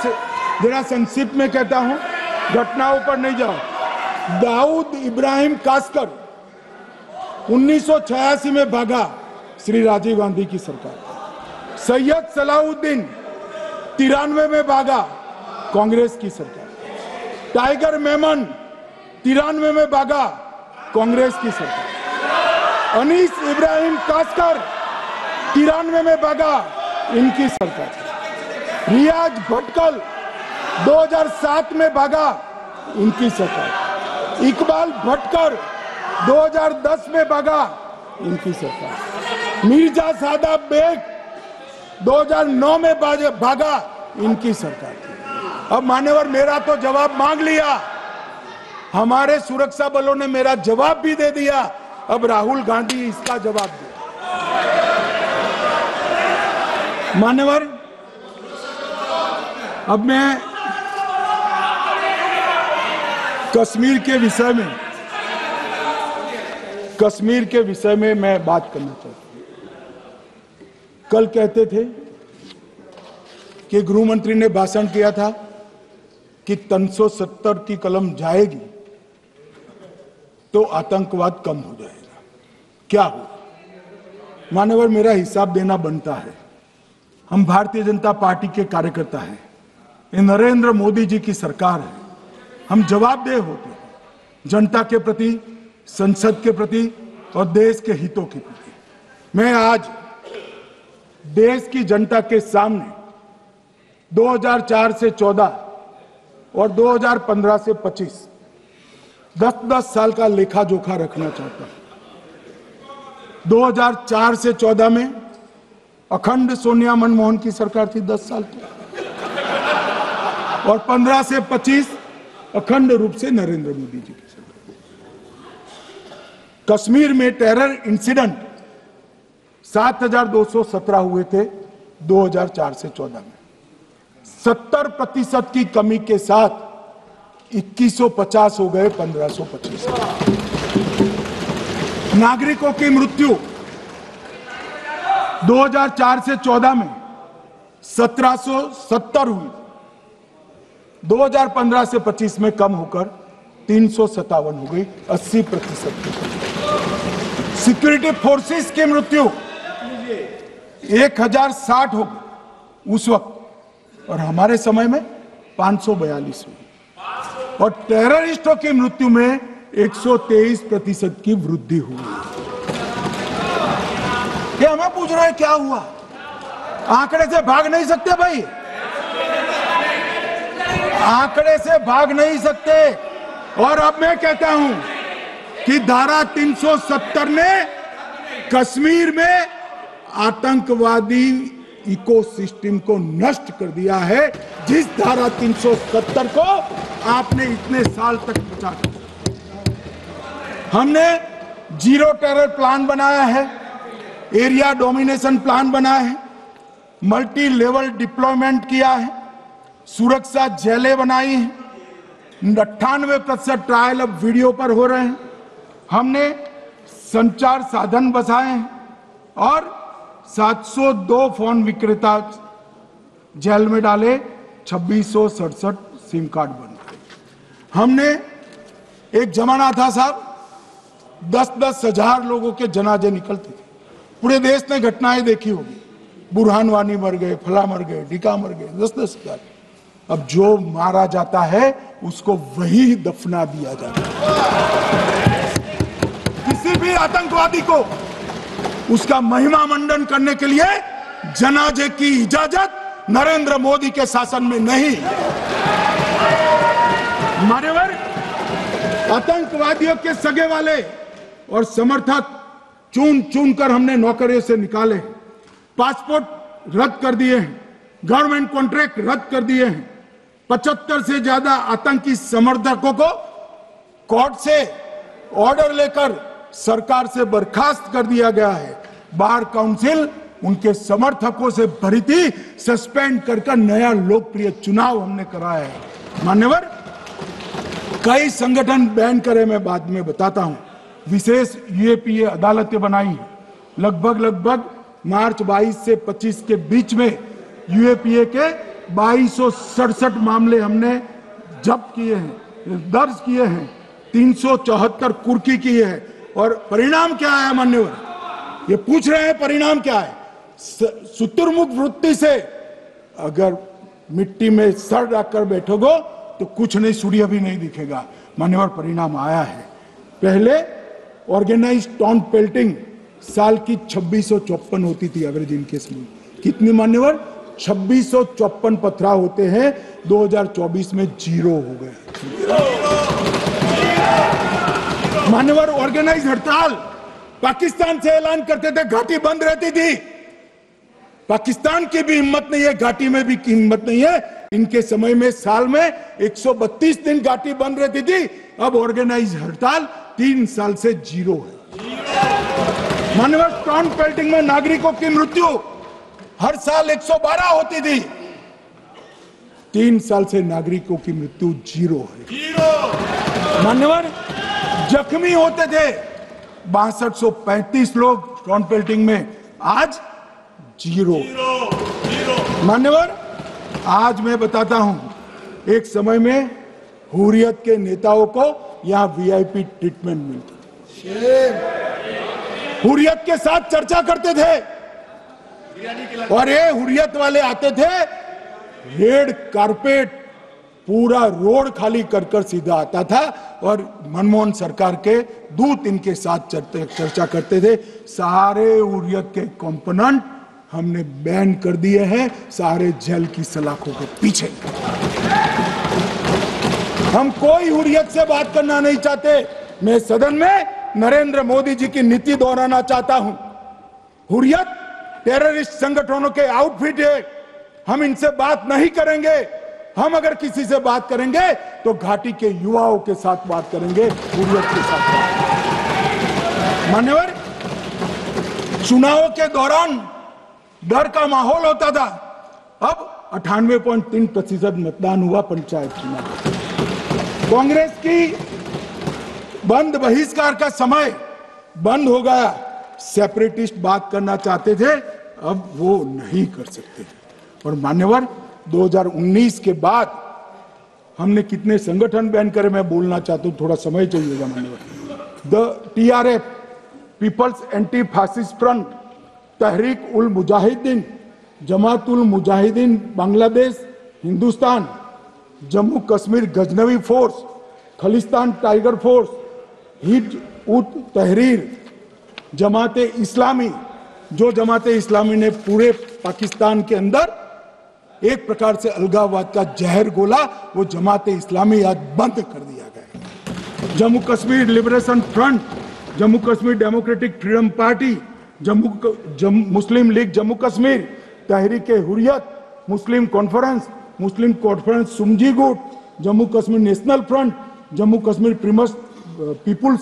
जरा संक्षिप्त में कहता हूं, घटनाओं पर नहीं जाऊं। दाऊद इब्राहिम कास्कर 1986 में भागा, श्री राजीव गांधी की सरकार। सैयद सलाउद्दीन 93 में भागा, कांग्रेस की सरकार। टाइगर मेमन 93 में भागा, कांग्रेस की सरकार। अनीस इब्राहिम कास्कर 93 में भागा, इनकी सरकार। रियाज भटकल 2007 में भागा, इनकी सरकार। इकबाल भटकर 2010 में भागा, इनकी सरकार। मिर्जा सादाब बेग 2009 में भागा, इनकी सरकार। अब मान्यवर मेरा तो जवाब मांग लिया, हमारे सुरक्षा बलों ने मेरा जवाब भी दे दिया, अब राहुल गांधी इसका जवाब दे। मान्यवर, अब मैं कश्मीर के विषय में मैं बात करना चाहता हूं। कल कहते थे कि गृह मंत्री ने भाषण किया था कि 370 की कलम जाएगी तो आतंकवाद कम हो जाएगा। क्या हो? मान्यवर मेरा हिसाब देना बनता है। हम भारतीय जनता पार्टी के कार्यकर्ता हैं, ये नरेंद्र मोदी जी की सरकार है, हम जवाबदेह होते हैं जनता के प्रति, संसद के प्रति और देश के हितों के प्रति। मैं आज देश की जनता के सामने 2004 से 14 और 2015 से 25 10-10 साल का लेखा जोखा रखना चाहता हूं। 2004 से 14 में अखंड सोनिया मनमोहन की सरकार थी 10 साल की, और 15 से 25 अखंड रूप से नरेंद्र मोदी जी की सरकार। कश्मीर में टेरर इंसिडेंट 7217 हुए थे 2004 से 14 में। 70% की कमी के साथ 2150 हो गए 1525। नागरिकों की मृत्यु 2004 से 14 में 1770 हुई, 2015 से 25 में कम होकर 357 हो गई, 80%। सिक्योरिटी फोर्सेस की मृत्यु 1060 हो गई उस वक्त, और हमारे समय में 542 हुई, और टेररिस्टों की मृत्यु में 123% की वृद्धि हुई। ये हमें पूछ रहे हैं क्या हुआ? आंकड़े से भाग नहीं सकते भाई, आंकड़े से भाग नहीं सकते। और अब मैं कहता हूं कि धारा 370 ने कश्मीर में आतंकवादी इकोसिस्टम को नष्ट कर दिया है, जिस धारा 370 को आपने इतने साल तक बचा कर। हमने जीरो टेरर प्लान बनाया है, एरिया डोमिनेशन प्लान बनाया है, मल्टी लेवल डिप्लॉयमेंट किया है, सुरक्षा जेलें बनाई हैं, 98% ट्रायल अब वीडियो पर हो रहे हैं। हमने संचार साधन बसाए हैं और 702 फोन विक्रेता जेल में डाले, 2667 सिम कार्ड बन गए। हमने एक जमाना था साहब, 10-10 हजार लोगों के जनाजे निकलते थे। पूरे देश ने घटनाएं देखी होगी, बुरहान वानी मर गए, फला मर गए, ढिका मर गए, 10-10 हजार। अब जो मारा जाता है उसको वही दफना दिया जाता है। किसी भी आतंकवादी को उसका महिमा मंडन करने के लिए जनाजे की इजाजत नरेंद्र मोदी के शासन में नहीं। मान्यवर, आतंकवादियों के सगे वाले और समर्थक चुन चुन कर हमने नौकरियों से निकाले, पासपोर्ट रद्द कर दिए हैं, गवर्नमेंट कॉन्ट्रैक्ट रद्द कर दिए हैं, 75 से ज्यादा आतंकी समर्थकों को कोर्ट से ऑर्डर लेकर सरकार से बर्खास्त कर दिया गया है। बार काउंसिल उनके समर्थकों से भरी थी, सस्पेंड कर नया लोकप्रिय चुनाव हमने कराया है। मान्यवर, कई संगठन बैन करे, मैं बाद में बताता हूं। विशेष यूएपीए अदालतें बनाई हैं, लगभग मार्च 22 से 25 के बीच में यूएपीए के 2267 मामले हमने जब्त किए हैं, दर्ज किए हैं, 374 कुर्की की है। और परिणाम क्या है मान्यवर? ये पूछ रहे हैं परिणाम क्या है? शुतुरमुख वृत्ति से अगर मिट्टी में सर रखकर बैठोगे तो कुछ नहीं, सूर्य भी नहीं दिखेगा। मान्यवर, परिणाम आया है। पहले ऑर्गेनाइज्ड टाउन पेल्टिंग साल की 2654 होती थी एवरेज इन केस में। कितनी मान्यवर? 2654 पथराव होते हैं, 2024 में 0 हो गए। मान्यवर, ऑर्गेनाइज हड़ताल पाकिस्तान से ऐलान करते थे, घाटी बंद रहती थी। पाकिस्तान की भी हिम्मत नहीं है, घाटी में भी हिम्मत नहीं है। इनके समय में साल में 132 दिन घाटी बंद रहती थी, अब ऑर्गेनाइज हड़ताल 3 साल से 0 है। मान्यवर, टाउन पेल्टिंग में नागरिकों की मृत्यु हर साल 112 होती थी, 3 साल से नागरिकों की मृत्यु 0 है। मान्यवर, जख्मी होते थे 6235 लोग टाउन पेल्टिंग में, आज 0। मान्यवर, आज मैं बताता हूं, एक समय में हुर्रियत के नेताओं को यहां वीआईपी ट्रीटमेंट मिलती, हुर्रियत के साथ चर्चा करते थे, और ये हुर्रियत वाले आते थे, रेड कारपेट पूरा रोड खाली कर सीधा आता था, और मनमोहन सरकार के दूत इनके साथ चर्चा करते थे। सारे हुर्रियत के कंपोनेंट हमने बैन कर दिए हैं, सारे जेल की सलाखों के पीछे। हम कोई हुर्रियत से बात करना नहीं चाहते। मैं सदन में नरेंद्र मोदी जी की नीति दोहराना चाहता हूं। हुर्रियत टेररिस्ट संगठनों के आउटफिट है, हम इनसे बात नहीं करेंगे। हम अगर किसी से बात करेंगे तो घाटी के युवाओं के साथ बात करेंगे, हुर्रियत के साथ बात। मान्यवर, चुनावों के दौरान डर का माहौल होता था, अब 98.3% मतदान हुआ पंचायत चुनाव। कांग्रेस की बंद बहिष्कार का समय बंद हो गया। सेपरेटिस्ट बात करना चाहते थे, अब वो नहीं कर सकते। और मान्यवर 2019 के बाद हमने कितने संगठन बैन करे, मैं बोलना चाहता हूं, थोड़ा समय चाहिएगा मान्यवर। The TRF, people's anti fascist front, Tehreek ul Mujahideen, Jamatul Mujahideen Bangladesh Hindustan, Jammu Kashmir Ghaznavi force, Khalistan tiger force, Hizb ut Tahrir, जमाते इस्लामी, जो जमाते इस्लामी ने पूरे पाकिस्तान के अंदर एक प्रकार से अलगाववाद का जहर घोला, वो जमाते इस्लामी आज बंद कर दिया गया। Jammu Kashmir liberation front, Jammu Kashmir democratic freedom party, Muslim league Jammu Kashmir, Tehreek Hurriyat, Muslim conference Sumji गुट, Jammu Kashmir national front, Jammu Kashmir people's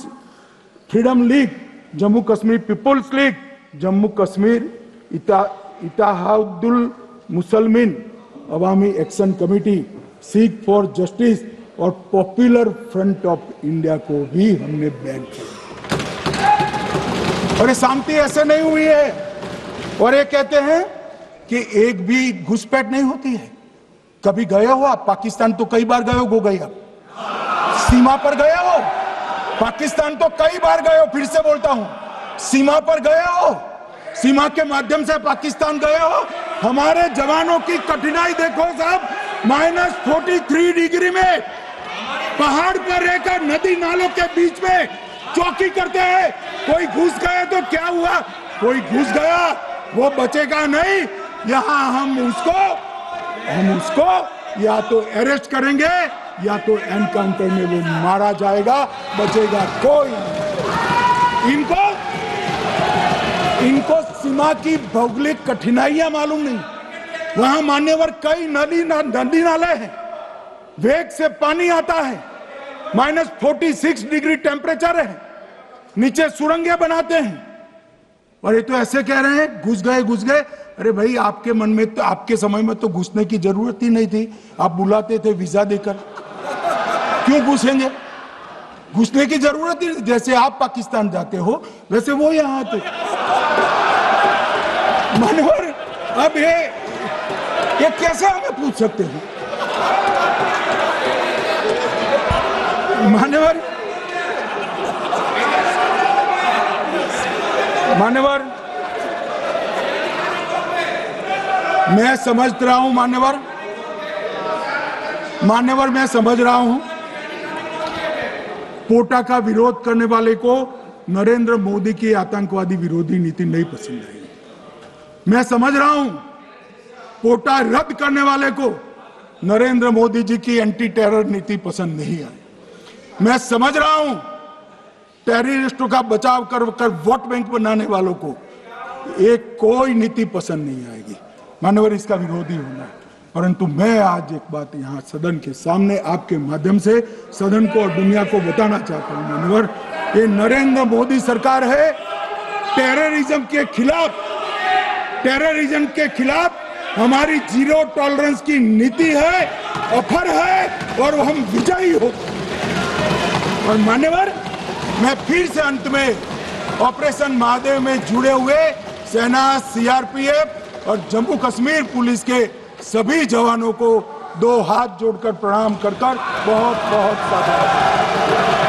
freedom league, Jammu Kashmir people's league, Jammu Kashmir Ittehadul Musalman Awami action committee, Sikh for justice और पॉपुलर फ्रंट ऑफ इंडिया को भी हमने बैन किया। और ये शांति ऐसे नहीं हुई है। और ये कहते हैं कि एक भी घुसपैठ नहीं होती है। कभी गए हो आप पाकिस्तान? तो कई बार गए हो गया, सीमा पर गए हो पाकिस्तान, तो कई बार गए हो। फिर से बोलता हूं, सीमा पर गए हो, सीमा के माध्यम से पाकिस्तान गए हो। हमारे जवानों की कठिनाई देखो साहब, -43 डिग्री में पहाड़ पर रहकर नदी नालों के बीच में चौकी करते हैं। कोई घुस गए तो क्या हुआ? कोई घुस गया, वो बचेगा नहीं। यहां हम उसको या तो अरेस्ट करेंगे या तो एनकाउंटर में वो मारा जाएगा, बचेगा कोई नहीं। इनको सीमा की भौगोलिक कठिनाइयां मालूम नहीं। वहां मान्यवर कई नदी नाले हैं, वेग से पानी आता है, -46 डिग्री टेम्परेचर है, नीचे सुरंगें बनाते हैं। और ये तो ऐसे कह रहे हैं घुस गए। अरे भाई, आपके मन में तो, आपके समय में तो घुसने की जरूरत ही नहीं थी। आप बुलाते थे वीजा देकर, क्यों घुसेंगे? घुसने की जरूरत ही, जैसे आप पाकिस्तान जाते हो वैसे वो यहां आते। मानवर, अब ये कैसे हमें पूछ सकते हैं? मान्यवर, मैं समझ रहा हूं मान्यवर, मैं समझ रहा हूं पोटा का विरोध करने वाले को नरेंद्र मोदी की आतंकवादी विरोधी नीति नहीं पसंद आई। मैं समझ रहा हूं पोटा रद्द करने वाले को नरेंद्र मोदी जी की एंटी टेरर नीति पसंद नहीं आई। मैं समझ रहा हूं टेररिस्टों का बचाव कर वोट बैंक बनाने वालों को एक कोई नीति पसंद नहीं आएगी। मानवर, इसका विरोधी होना है। परंतु मैं आज एक बात यहाँ सदन के सामने आपके माध्यम से सदन को और दुनिया को बताना चाहता हूँ। मानवर, ये नरेंद्र मोदी सरकार है, टेररिज्म के खिलाफ हमारी जीरो टॉलरेंस की नीति है, ऑफर है, और हम विजयी हो। और मान्यवर, मैं फिर से अंत में ऑपरेशन महादेव में जुड़े हुए सेना, CRPF और जम्मू कश्मीर पुलिस के सभी जवानों को 2 हाथ जोड़कर प्रणाम कर बहुत बहुत साधुवाद।